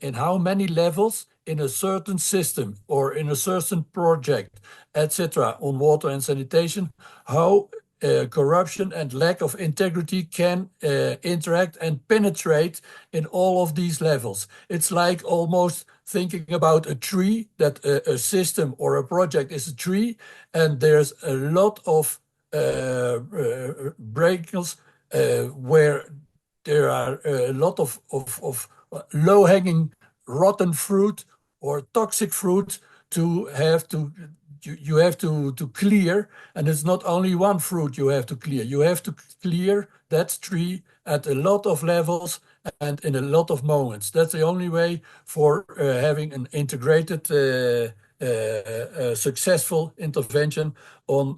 in how many levels in a certain system or in a certain project, etc., on water and sanitation, how corruption and lack of integrity can interact and penetrate in all of these levels. It's like almost thinking about a tree, that a system or a project is a tree, and there's a lot of branches where there are a lot of low-hanging rotten fruit or toxic fruit you have to clear, and it's not only one fruit you have to clear. You have to clear that tree at a lot of levels and in a lot of moments. That's the only way for having an integrated successful intervention on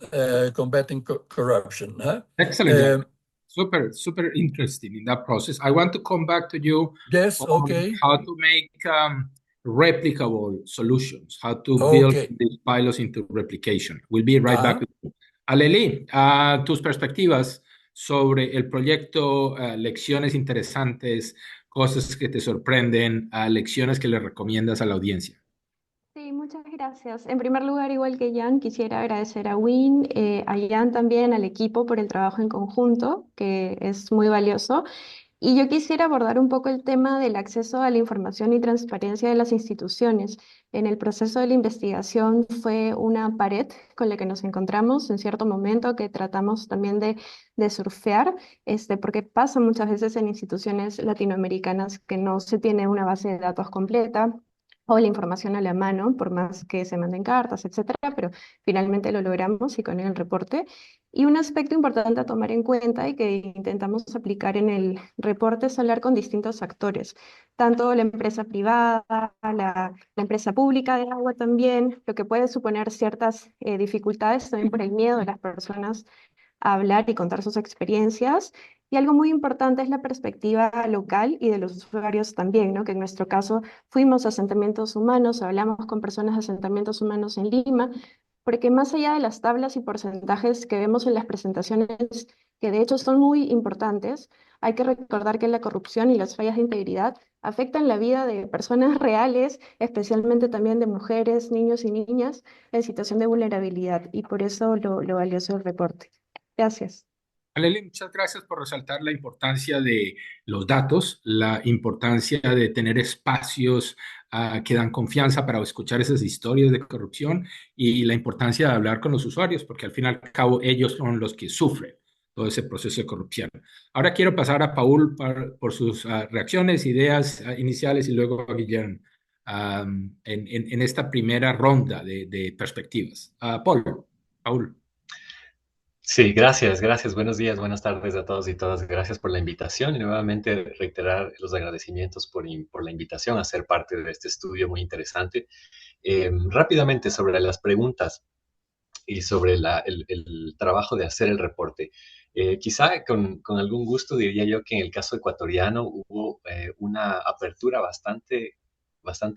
combating corruption. Excellent. Super interesting in that process. I want to come back to you Yes, on okay. how to make replicable solutions, how to build these pilots into replication. We'll be right back with you. Aleli, tus perspectivas sobre el proyecto, lecciones interesantes, cosas que te sorprenden, lecciones que le recomiendas a la audiencia. Sí, muchas gracias. En primer lugar, igual que Jan, quisiera agradecer a Win, a Jan también, al equipo por el trabajo en conjunto, que es muy valioso. Y yo quisiera abordar un poco el tema del acceso a la información y transparencia de las instituciones. En el proceso de la investigación fue una pared con la que nos encontramos en cierto momento, que tratamos también de surfear, porque pasa muchas veces en instituciones latinoamericanas que no se tiene una base de datos completa o la información a la mano, por más que se manden cartas, etcétera, pero finalmente lo logramos y con el reporte. Y un aspecto importante a tomar en cuenta y que intentamos aplicar en el reporte es hablar con distintos actores, tanto la empresa privada, la empresa pública de agua también, lo que puede suponer ciertas dificultades también por el miedo de las personas a hablar y contar sus experiencias. Y algo muy importante es la perspectiva local y de los usuarios también, ¿no? Que en nuestro caso fuimos a asentamientos humanos, hablamos con personas de asentamientos humanos en Lima, porque más allá de las tablas y porcentajes que vemos en las presentaciones, que de hecho son muy importantes, hay que recordar que la corrupción y las fallas de integridad afectan la vida de personas reales, especialmente también de mujeres, niños y niñas en situación de vulnerabilidad, y por eso lo valioso del reporte. Gracias. Aleli, muchas gracias por resaltar la importancia de los datos, la importancia de tener espacios que dan confianza para escuchar esas historias de corrupción y la importancia de hablar con los usuarios, porque al fin y al cabo ellos son los que sufren todo ese proceso de corrupción. Ahora quiero pasar a Paul por sus reacciones, ideas iniciales y luego a Guillermo en esta primera ronda de perspectivas. Paul. Sí, gracias, gracias. Buenos días, buenas tardes a todos y todas. Gracias por la invitación y nuevamente reiterar los agradecimientos por la invitación a ser parte de este estudio muy interesante. Rápidamente sobre las preguntas y sobre el trabajo de hacer el reporte. Quizá con algún gusto diría yo que en el caso ecuatoriano hubo una apertura bastante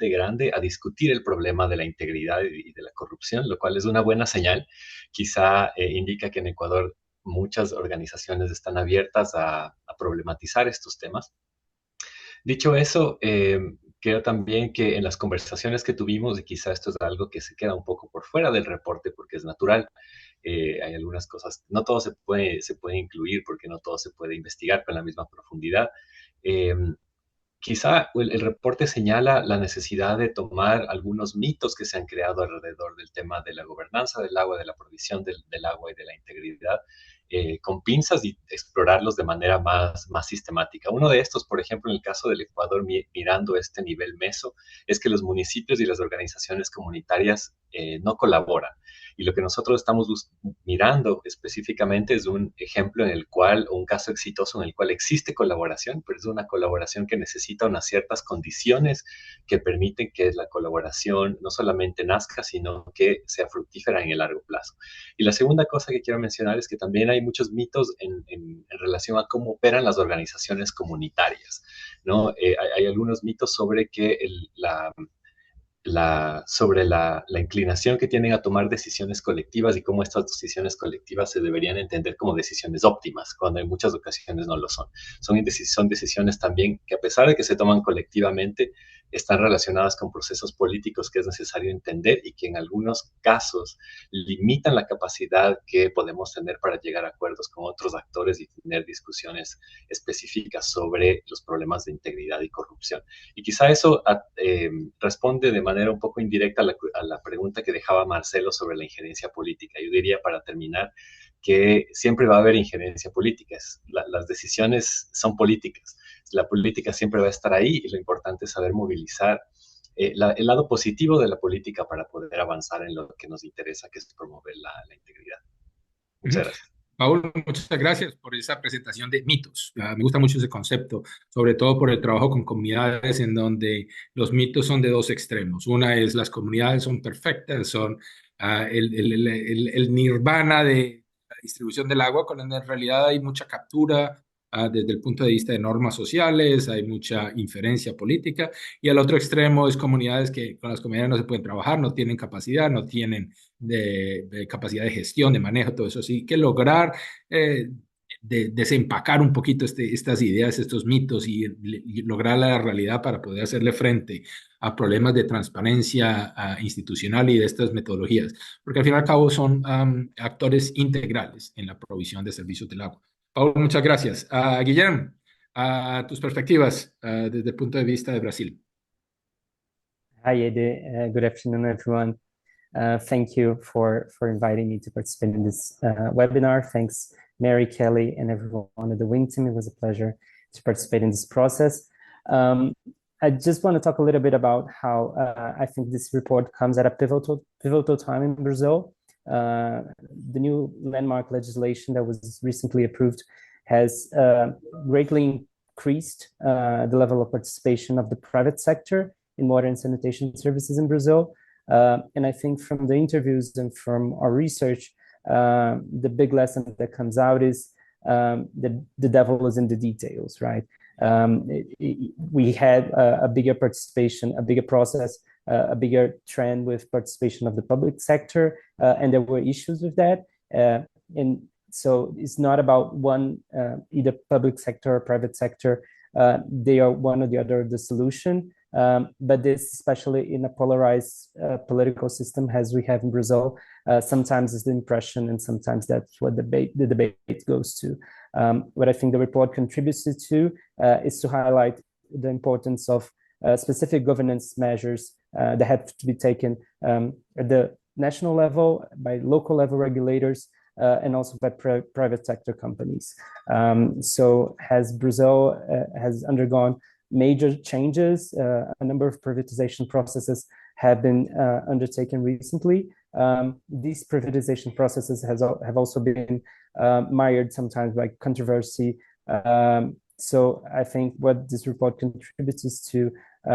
grande a discutir el problema de la integridad y de la corrupción, lo cual es una buena señal. Quizá indica que en Ecuador muchas organizaciones están abiertas a problematizar estos temas. Dicho eso, creo también que en las conversaciones que tuvimos, y quizá esto es algo que se queda un poco por fuera del reporte porque es natural, hay algunas cosas, no todo se puede incluir porque no todo se puede investigar con la misma profundidad. Eh, Quizá el reporte señala la necesidad de tomar algunos mitos que se han creado alrededor del tema de la gobernanza del agua, de la provisión del agua y de la integridad, con pinzas y explorarlos de manera más sistemática. Uno de estos, por ejemplo, en el caso del Ecuador, mirando este nivel meso, es que los municipios y las organizaciones comunitarias no colaboran. Y lo que nosotros estamos mirando específicamente es un ejemplo en el cual, o un caso exitoso en el cual existe colaboración, pero es una colaboración que necesita unas ciertas condiciones que permiten que la colaboración no solamente nazca, sino que sea fructífera en el largo plazo. Y la segunda cosa que quiero mencionar es que también hay muchos mitos en relación a cómo operan las organizaciones comunitarias, ¿no? Hay algunos mitos sobre que sobre la inclinación que tienen a tomar decisiones colectivas y cómo estas decisiones colectivas se deberían entender como decisiones óptimas, cuando en muchas ocasiones no lo son. Son decisiones también que, a pesar de que se toman colectivamente, están relacionadas con procesos políticos que es necesario entender y que en algunos casos limitan la capacidad que podemos tener para llegar a acuerdos con otros actores y tener discusiones específicas sobre los problemas de integridad y corrupción. Y quizá eso responde de manera un poco indirecta a la pregunta que dejaba Marcelo sobre la injerencia política. Yo diría, para terminar, que siempre va a haber injerencia política. Las decisiones son políticas. La política siempre va a estar ahí y lo importante es saber movilizar el lado positivo de la política para poder avanzar en lo que nos interesa, que es promover la integridad. Muchas gracias. Paul, muchas gracias por esa presentación de mitos. Me gusta mucho ese concepto, sobre todo por el trabajo con comunidades en donde los mitos son de dos extremos. Una es las comunidades son perfectas, son el nirvana de la distribución del agua, cuando en realidad hay mucha captura desde el punto de vista de normas sociales, hay mucha inferencia política, y al otro extremo es comunidades que con las comunidades no se pueden trabajar, no tienen capacidad, no tienen de capacidad de gestión, de manejo, todo eso. Así que lograr desempacar un poquito estas ideas, estos mitos y lograr la realidad para poder hacerle frente a problemas de transparencia institucional y de estas metodologías, porque al fin y al cabo son actores integrales en la provisión de servicios del agua. Paul, muchas gracias. Guillermo, tus perspectivas desde el punto de vista de Brasil. Hi, Ede. Good afternoon, everyone. Thank you for inviting me to participate in this webinar. Thanks, Mary, Kelly, and everyone at the WING team. It was a pleasure to participate in this process. I just want to talk a little bit about how I think this report comes at a pivotal time in Brazil. The new landmark legislation that was recently approved has greatly increased the level of participation of the private sector in water and sanitation services in Brazil. And I think from the interviews and from our research, the big lesson that comes out is that the devil is in the details, right? We had a bigger participation, a bigger process, a bigger trend with participation of the public sector, and there were issues with that. And so it's not about one, either public sector or private sector. They are one or the other of the solution. But this, especially in a polarized political system as we have in Brazil, sometimes is the impression, and sometimes that's what the debate goes to. What I think the report contributes to is to highlight the importance of specific governance measures that have to be taken at the national level, by local level regulators, and also by private sector companies. So as Brazil has undergone major changes, a number of privatization processes have been undertaken recently. These privatization processes have also been mired sometimes by controversy. So I think what this report contributes to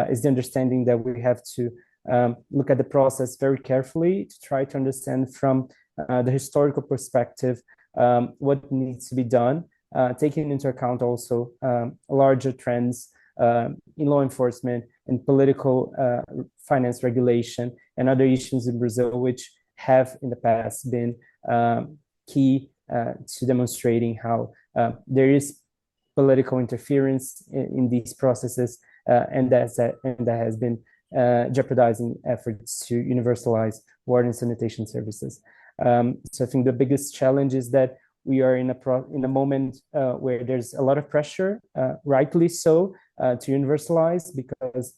is the understanding that we have to look at the process very carefully to try to understand from the historical perspective what needs to be done, taking into account also larger trends in law enforcement and political finance regulation and other issues in Brazil, which have in the past been key to demonstrating how there is political interference in these processes, and that has been jeopardizing efforts to universalize water and sanitation services. So I think the biggest challenge is that we are in a moment where there's a lot of pressure, rightly so, to universalize, because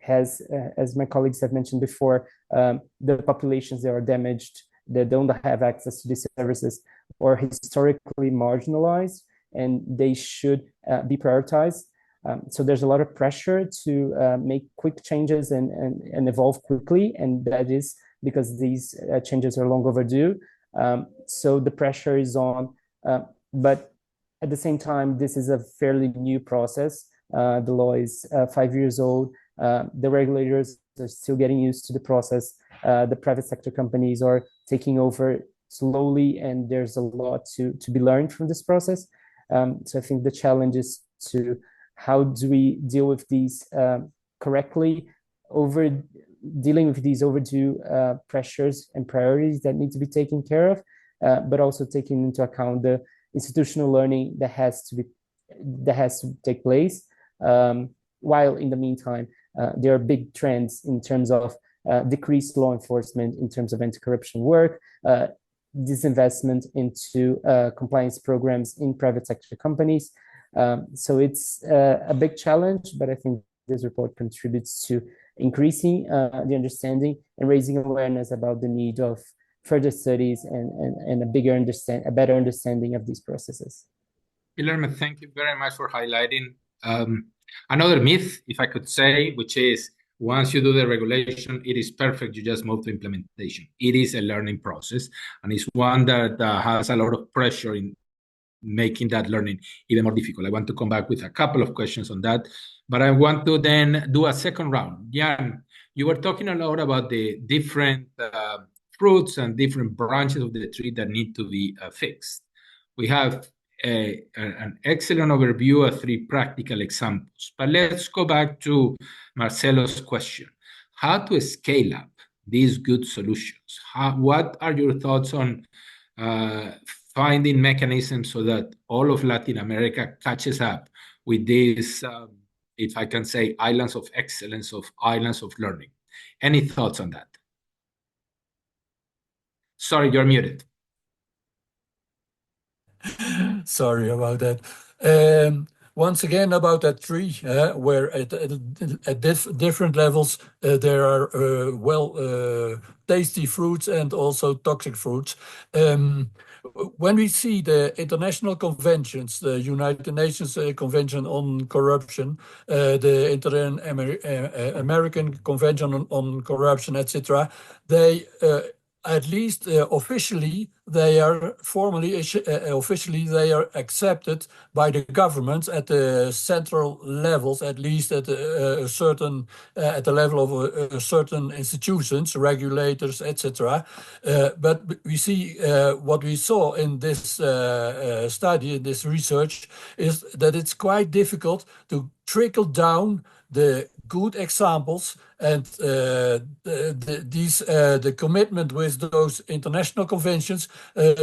as my colleagues have mentioned before, the populations that are damaged, that don't have access to these services, or historically marginalized, and they should be prioritized. So there's a lot of pressure to make quick changes and evolve quickly, and that is because these changes are long overdue. So the pressure is on, but at the same time, this is a fairly new process. The law is 5 years old. The regulators are still getting used to the process. The private sector companies are taking over slowly, and there's a lot to be learned from this process. So I think the challenge is to how do we deal with these correctly, dealing with these overdue pressures and priorities that need to be taken care of, but also taking into account the institutional learning that has to take place. While in the meantime, there are big trends in terms of decreased law enforcement, in terms of anti-corruption work, disinvestment into compliance programs in private sector companies. So it's a big challenge, but I think this report contributes to increasing the understanding and raising awareness about the need of further studies and a better understanding of these processes. Guilherme, thank you very much for highlighting another myth, if I could say, which is once you do the regulation, it is perfect, you just move to implementation. It is a learning process, and it's one that has a lot of pressure in making that learning even more difficult. I want to come back with a couple of questions on that, but I want to then do a second round. Jan, you were talking a lot about the different fruits and different branches of the tree that need to be fixed. We have an excellent overview of 3 practical examples, but let's go back to Marcelo's question. How to scale up these good solutions? What are your thoughts on finding mechanisms so that all of Latin America catches up with these, if I can say, islands of excellence, of islands of learning? Any thoughts on that? Sorry, you're muted. Sorry about that. Once again, about that tree, where at different levels there are tasty fruits and also toxic fruits. When we see the international conventions, the United Nations Convention on Corruption, the Inter-American Convention on Corruption, etc., they at least officially, they are officially they are accepted by the government at the central levels, at least at a certain at the level of certain institutions, regulators, etc. But we see what we saw in this study, in this research, is that it's quite difficult to trickle down the good examples and the commitment with those international conventions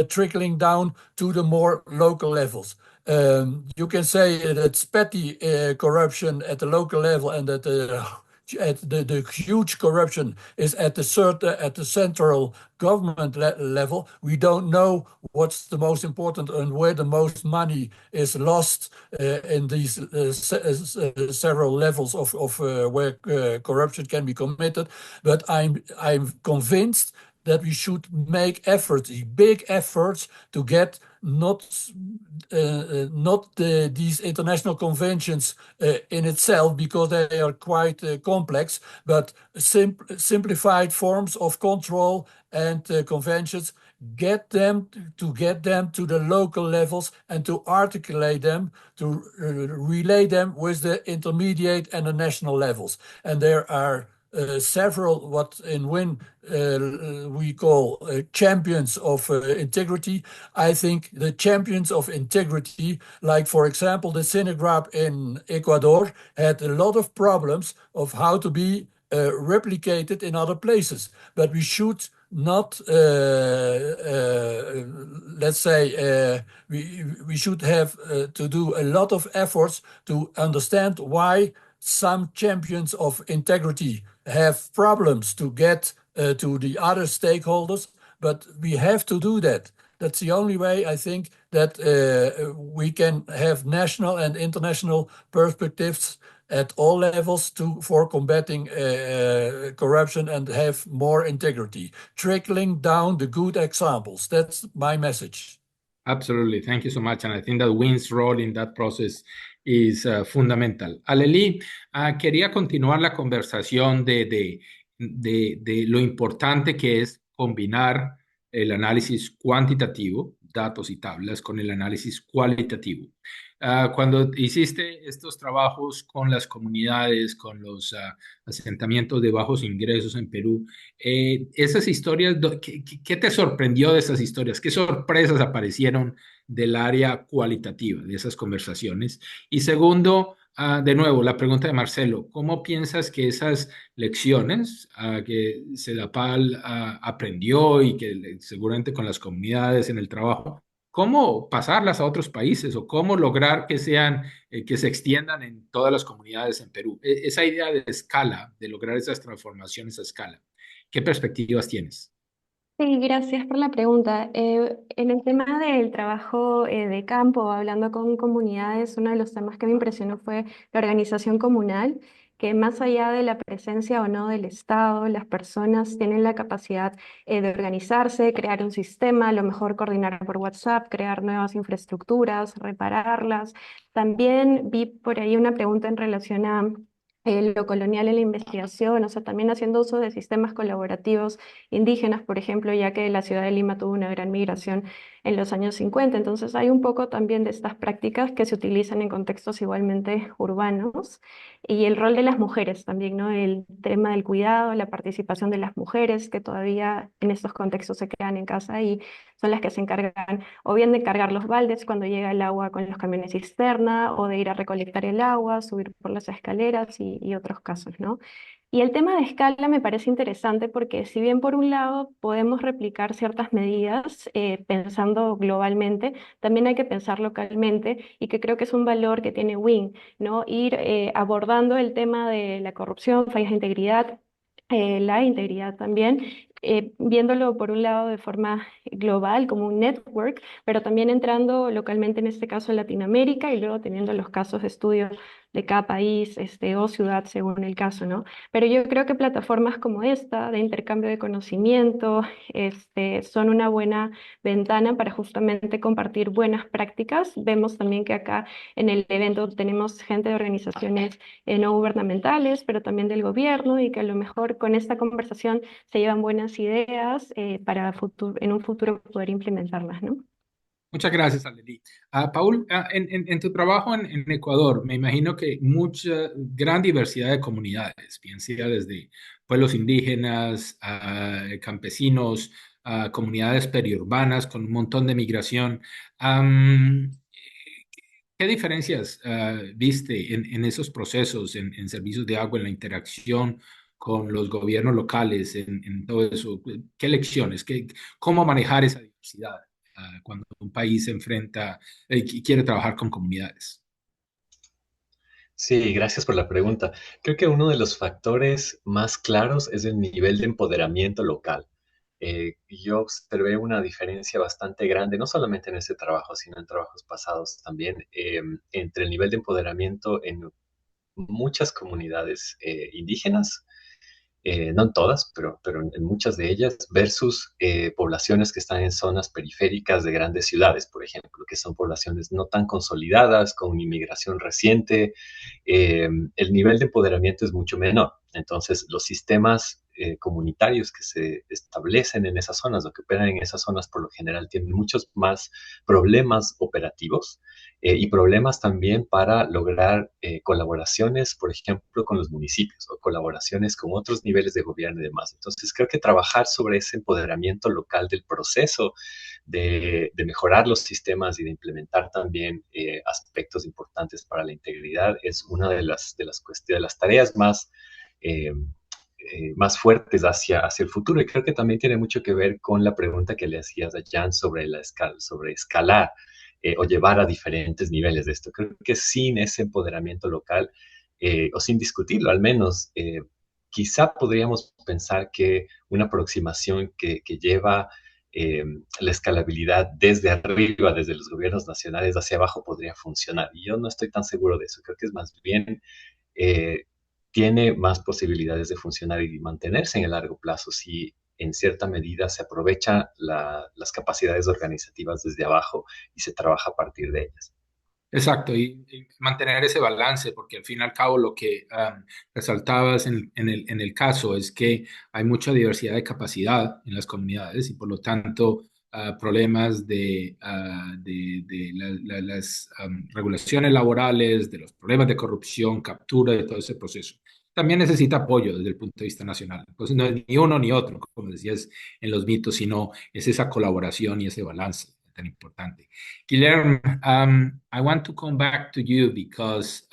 trickling down to the more local levels. You can say that it's petty corruption at the local level, and that the huge corruption is at the central government level. We don't know what's the most important and where the most money is lost in these several levels of where corruption can be committed. But I'm convinced that we should make efforts, big efforts, to get not these international conventions in itself, because they are quite complex, but simplified forms of control and conventions. Get them to the local levels and to articulate them, to relay them with the intermediate and the national levels. And there are several what in WIN we call champions of integrity. I think the champions of integrity, like for example the CENAGRAP in Ecuador, had a lot of problems of how to be replicated in other places. But we should not, let's say, we should have to do a lot of efforts to understand why some champions of integrity have problems to get to the other stakeholders, but we have to do that. That's the only way, I think, that we can have national and international perspectives at all levels for combating corruption and have more integrity, trickling down the good examples. That's my message. Absolutely. Thank you so much. And I think that WIN's role in that process is fundamental. Aleli, quería continuar la conversación de lo importante que es combinar el análisis cuantitativo, datos y tablas, con el análisis cualitativo. Cuando hiciste estos trabajos con las comunidades, con los asentamientos de bajos ingresos en Perú, esas historias, ¿qué te sorprendió de esas historias? ¿Qué sorpresas aparecieron del área cualitativa de esas conversaciones? Y segundo, de nuevo, la pregunta de Marcelo, ¿cómo piensas que esas lecciones que CEDAPAL aprendió y que seguramente con las comunidades en el trabajo, cómo pasarlas a otros países o cómo lograr que sean, que se extiendan en todas las comunidades en Perú? Esa idea de escala, de lograr esas transformaciones a escala, ¿qué perspectivas tienes? Sí, gracias por la pregunta. En el tema del trabajo de campo, hablando con comunidades, uno de los temas que me impresionó fue la organización comunal, que más allá de la presencia o no del Estado, las personas tienen la capacidad de organizarse, crear un sistema, a lo mejor coordinar por WhatsApp, crear nuevas infraestructuras, repararlas. También vi por ahí una pregunta en relación a lo colonial en la investigación, o sea, también haciendo uso de sistemas colaborativos indígenas, por ejemplo, ya que la ciudad de Lima tuvo una gran migración en los años 50. Entonces hay un poco también de estas prácticas que se utilizan en contextos igualmente urbanos. Y el rol de las mujeres también, ¿no? El tema del cuidado, la participación de las mujeres que todavía en estos contextos se quedan en casa y son las que se encargan o bien de cargar los baldes cuando llega el agua con los camiones cisterna, o de ir a recolectar el agua, subir por las escaleras y otros casos, ¿no? Y el tema de escala me parece interesante porque si bien por un lado podemos replicar ciertas medidas pensando globalmente, también hay que pensar localmente, y que creo que es un valor que tiene WIN, ¿no? Ir abordando el tema de la corrupción, fallas de integridad, la integridad también, viéndolo por un lado de forma global como un network, pero también entrando localmente, en este caso en Latinoamérica, y luego teniendo los casos de estudio de cada país o ciudad según el caso, ¿no? Pero yo creo que plataformas como esta de intercambio de conocimiento son una buena ventana para justamente compartir buenas prácticas. Vemos también que acá en el evento tenemos gente de organizaciones no gubernamentales, pero también del gobierno, y que a lo mejor con esta conversación se llevan buenas buenas ideas para en un futuro poder implementarlas, ¿no? Muchas gracias, Aleli. Paul, en tu trabajo en Ecuador, me imagino que mucha, gran diversidad de comunidades, bien sea desde pueblos indígenas, campesinos, comunidades periurbanas con un montón de migración. Am, ¿Qué diferencias viste en esos procesos, en servicios de agua, en la interacción con los gobiernos locales, en todo eso? ¿Qué lecciones? ¿Cómo manejar esa diversidad cuando un país se enfrenta y quiere trabajar con comunidades? Sí, gracias por la pregunta. Creo que uno de los factores más claros es el nivel de empoderamiento local. Yo observé una diferencia bastante grande, no solamente en ese trabajo, sino en trabajos pasados también, entre el nivel de empoderamiento en muchas comunidades indígenas, no en todas, pero en muchas de ellas, versus poblaciones que están en zonas periféricas de grandes ciudades, por ejemplo, que son poblaciones no tan consolidadas, con inmigración reciente. El nivel de empoderamiento es mucho menor. Entonces, los sistemas comunitarios que se establecen en esas zonas o que operan en esas zonas por lo general tienen muchos más problemas operativos y problemas también para lograr colaboraciones, por ejemplo, con los municipios o colaboraciones con otros niveles de gobierno y demás. Entonces, creo que trabajar sobre ese empoderamiento local del proceso de mejorar los sistemas y de implementar también aspectos importantes para la integridad es una de las tareas más fuertes hacia el futuro. Y creo que también tiene mucho que ver con la pregunta que le hacías a Jan sobre escalar o llevar a diferentes niveles de esto. Creo que sin ese empoderamiento local, o sin discutirlo al menos, quizá podríamos pensar que una aproximación que lleva la escalabilidad desde arriba, desde los gobiernos nacionales hacia abajo, podría funcionar. Y yo no estoy tan seguro de eso. Creo que es más bien eh, tiene más posibilidades de funcionar y mantenerse en el largo plazo si en cierta medida se aprovecha las capacidades organizativas desde abajo y se trabaja a partir de ellas. Exacto, y mantener ese balance, porque al fin y al cabo lo que resaltabas en el caso es que hay mucha diversidad de capacidad en las comunidades y por lo tanto problemas de las regulaciones laborales, de los problemas de corrupción, captura de todo ese proceso. También necesita apoyo desde el punto de vista nacional. Entonces no es ni uno ni otro, como decías en los mitos, sino es esa colaboración y ese balance tan importante. Guilherme, I want to come back to you because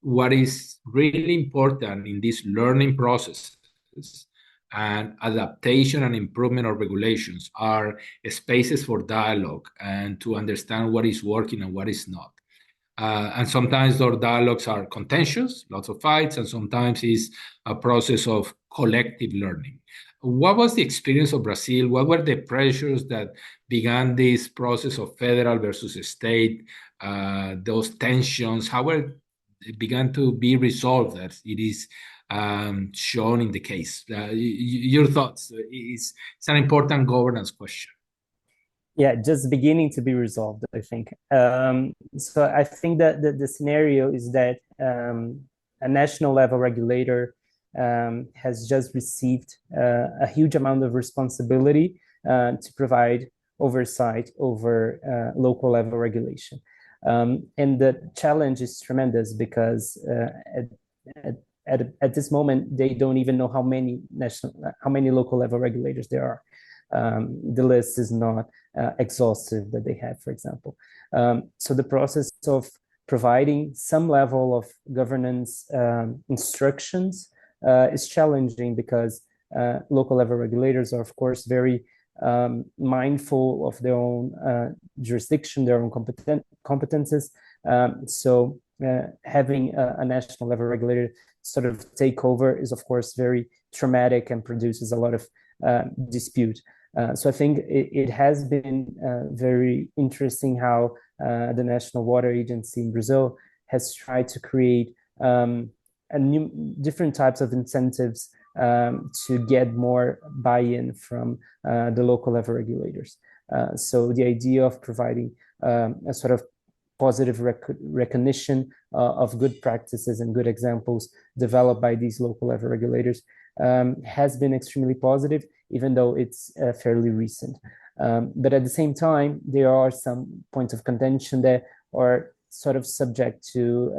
what is really important in this learning process and adaptation and improvement of regulations are spaces for dialogue and to understand what is working and what is not. And sometimes those dialogues are contentious, lots of fights, and sometimes it's a process of collective learning. What was the experience of Brazil? What were the pressures that began this process of federal versus state? Those tensions, how were it began to be resolved as it is shown in the case? Your thoughts? It's an important governance question. Yeah, just beginning to be resolved, I think. So I think that the scenario is that a national level regulator has just received a huge amount of responsibility to provide oversight over local level regulation. And the challenge is tremendous because at this moment, they don't even know how many local level regulators there are. The list is not exhaustive that they have, for example. So the process of providing some level of governance instructions is challenging because local level regulators are, of course, very mindful of their own jurisdiction, their own competences. So having a national level regulator sort of take over is, of course, very traumatic and produces a lot of dispute. So I think it has been very interesting how the National Water Agency in Brazil has tried to create different types of incentives to get more buy-in from the local level regulators. So the idea of providing a sort of positive recognition of good practices and good examples developed by these local level regulators has been extremely positive, even though it's fairly recent. But at the same time, there are some points of contention that are sort of subject to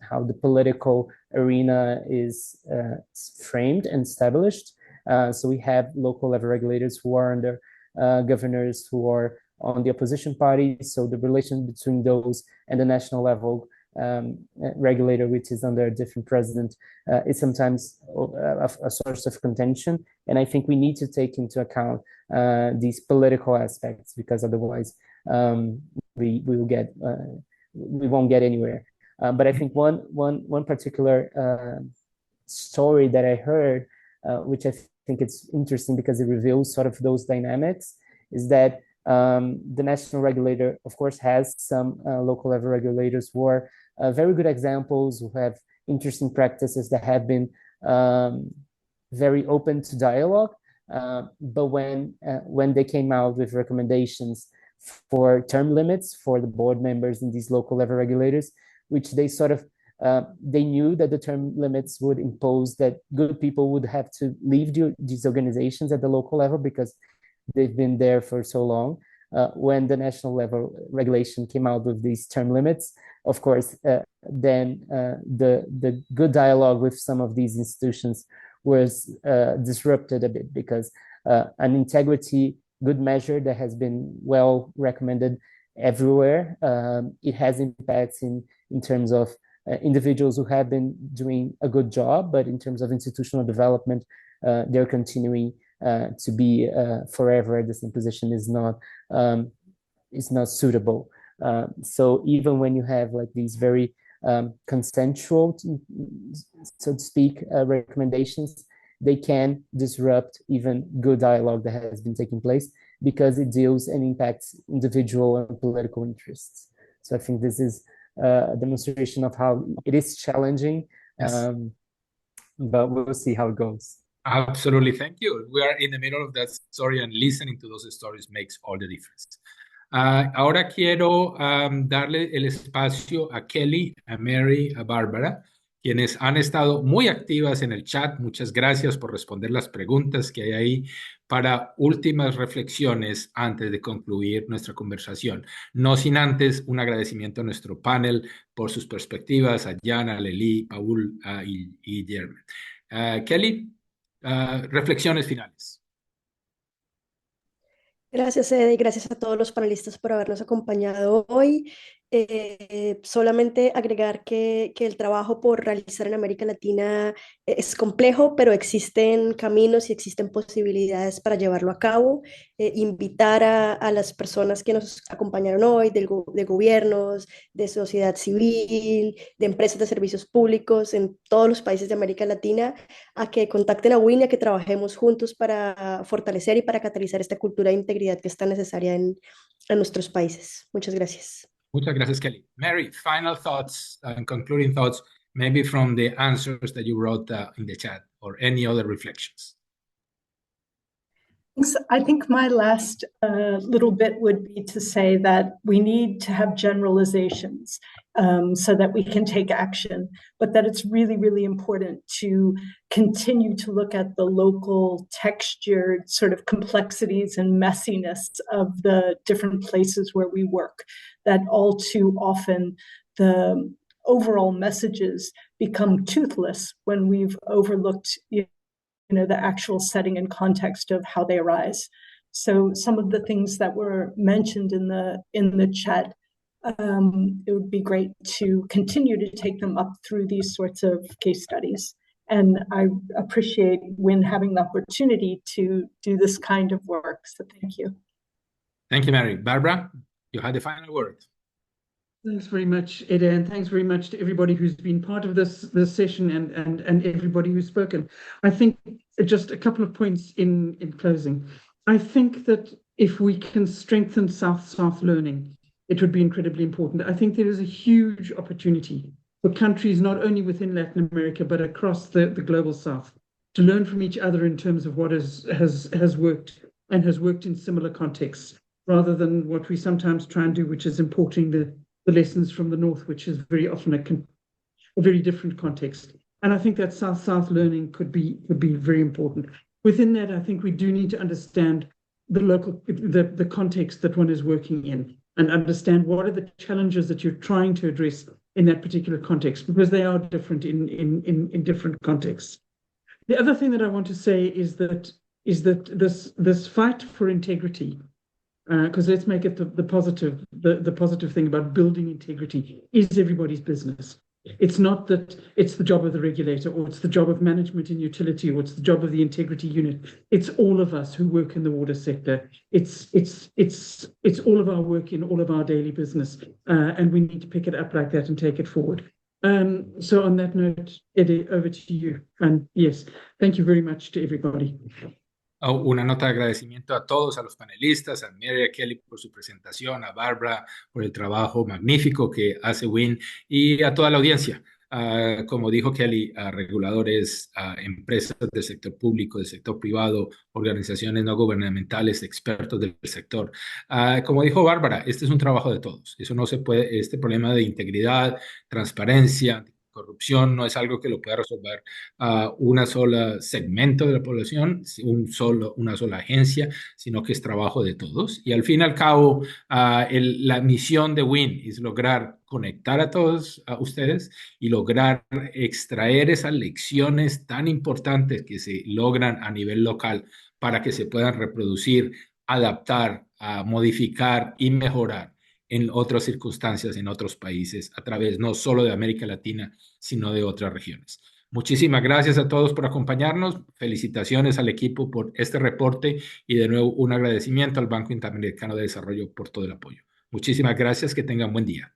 how the political arena is framed and established. So we have local level regulators who are under governors who are on the opposition party. So the relation between those and the national level regulator, which is under a different president, is sometimes a source of contention. And I think we need to take into account these political aspects, because otherwise we won't get anywhere. But I think one particular story that I heard, which I think it's interesting because it reveals sort of those dynamics, is that the national regulator, of course, has some local level regulators who are very good examples, who have interesting practices that have been very open to dialogue. But when they came out with recommendations for term limits for the board members in these local level regulators, which they sort of they knew that the term limits would impose that good people would have to leave these organizations at the local level because they've been there for so long. When the national level regulation came out with these term limits, of course, then the good dialogue with some of these institutions was disrupted a bit, because an integrity good measure that has been well recommended everywhere, it has impacts in terms of individuals who have been doing a good job, but in terms of institutional development, they're continuing to be forever at the same position is not suitable. So even when you have like these very consensual, so to speak, recommendations, they can disrupt even good dialogue that has been taking place, because it deals and impacts individual and political interests. So I think this is a demonstration of how it is challenging, yes. But we'll see how it goes. Absolutely, thank you. We are in the middle of that story, and listening to those stories makes all the difference. Ahora quiero darle el espacio a Kelly, a Mary, a Bárbara, quienes han estado muy activas en el chat. Muchas gracias por responder las preguntas que hay ahí, para últimas reflexiones antes de concluir nuestra conversación. No sin antes un agradecimiento a nuestro panel por sus perspectivas, a Jan, a Lely, Paul y Jeremy. Kelly, reflexiones finales. Gracias, Ede, y gracias a todos los panelistas por habernos acompañado hoy. Solamente agregar que el trabajo por realizar en América Latina es complejo, pero existen caminos y existen posibilidades para llevarlo a cabo. Invitar a las personas que nos acompañaron hoy, de gobiernos, de sociedad civil, de empresas de servicios públicos en todos los países de América Latina, a que contacten a WIN y a que trabajemos juntos para fortalecer y para catalizar esta cultura de integridad que es tan necesaria en nuestros países. Muchas gracias. Muchas gracias, Kelly. Mary, final thoughts and concluding thoughts, maybe from the answers that you wrote in the chat, or any other reflections. I think my last little bit would be to say that we need to have generalizations so that we can take action, but that it's really, really important to continue to look at the local textured sort of complexities and messiness of the different places where we work, that all too often the overall messages become toothless when we've overlooked the actual setting and context of how they arise. So some of the things that were mentioned in the chat, it would be great to continue to take them up through these sorts of case studies. And I appreciate WIN having the opportunity to do this kind of work. So thank you. Thank you, Mary. Barbara, you had the final word. Thanks very much, Eda, and thanks very much to everybody who's been part of this session and everybody who's spoken. I think just a couple of points in closing. I think that if we can strengthen South-South learning, it would be incredibly important. I think there is a huge opportunity for countries not only within Latin America, but across the global South, to learn from each other in terms of what has worked and has worked in similar contexts, rather than what we sometimes try and do, which is importing the the lessons from the North, which is very often a very different context. And I think that South-South learning could be very important. Within that, I think we do need to understand the context that one is working in, and understand what are the challenges that you're trying to address in that particular context, because they are different in different contexts. The other thing that I want to say is that this fight for integrity, because let's make it the positive thing about building integrity, is everybody's business. It's not that it's the job of the regulator, or it's the job of management and utility, or it's the job of the integrity unit. It's all of us who work in the water sector. It's all of our work in all of our daily business, and we need to pick it up like that and take it forward. So on that note, Eddie, over to you. And yes, thank you very much to everybody. Una nota de agradecimiento a todos, a los panelistas, a Mary, a Kelly por su presentación, a Bárbara por el trabajo magnífico que hace WIN y a toda la audiencia. Como dijo Kelly, a reguladores, a empresas del sector público, del sector privado, organizaciones no gubernamentales, expertos del sector. Como dijo Bárbara, este es un trabajo de todos. Eso no se puede, este problema de integridad, transparencia, corrupción no es algo que lo pueda resolver una sola segmento de la población, una sola agencia, sino que es trabajo de todos. Y al fin y al cabo, la misión de WIN es lograr conectar a todos ustedes y lograr extraer esas lecciones tan importantes que se logran a nivel local para que se puedan reproducir, adaptar, modificar y mejorar en otras circunstancias, en otros países, a través no solo de América Latina, sino de otras regiones. Muchísimas gracias a todos por acompañarnos. Felicitaciones al equipo por este reporte y de nuevo un agradecimiento al Banco Interamericano de Desarrollo por todo el apoyo. Muchísimas gracias, que tengan buen día.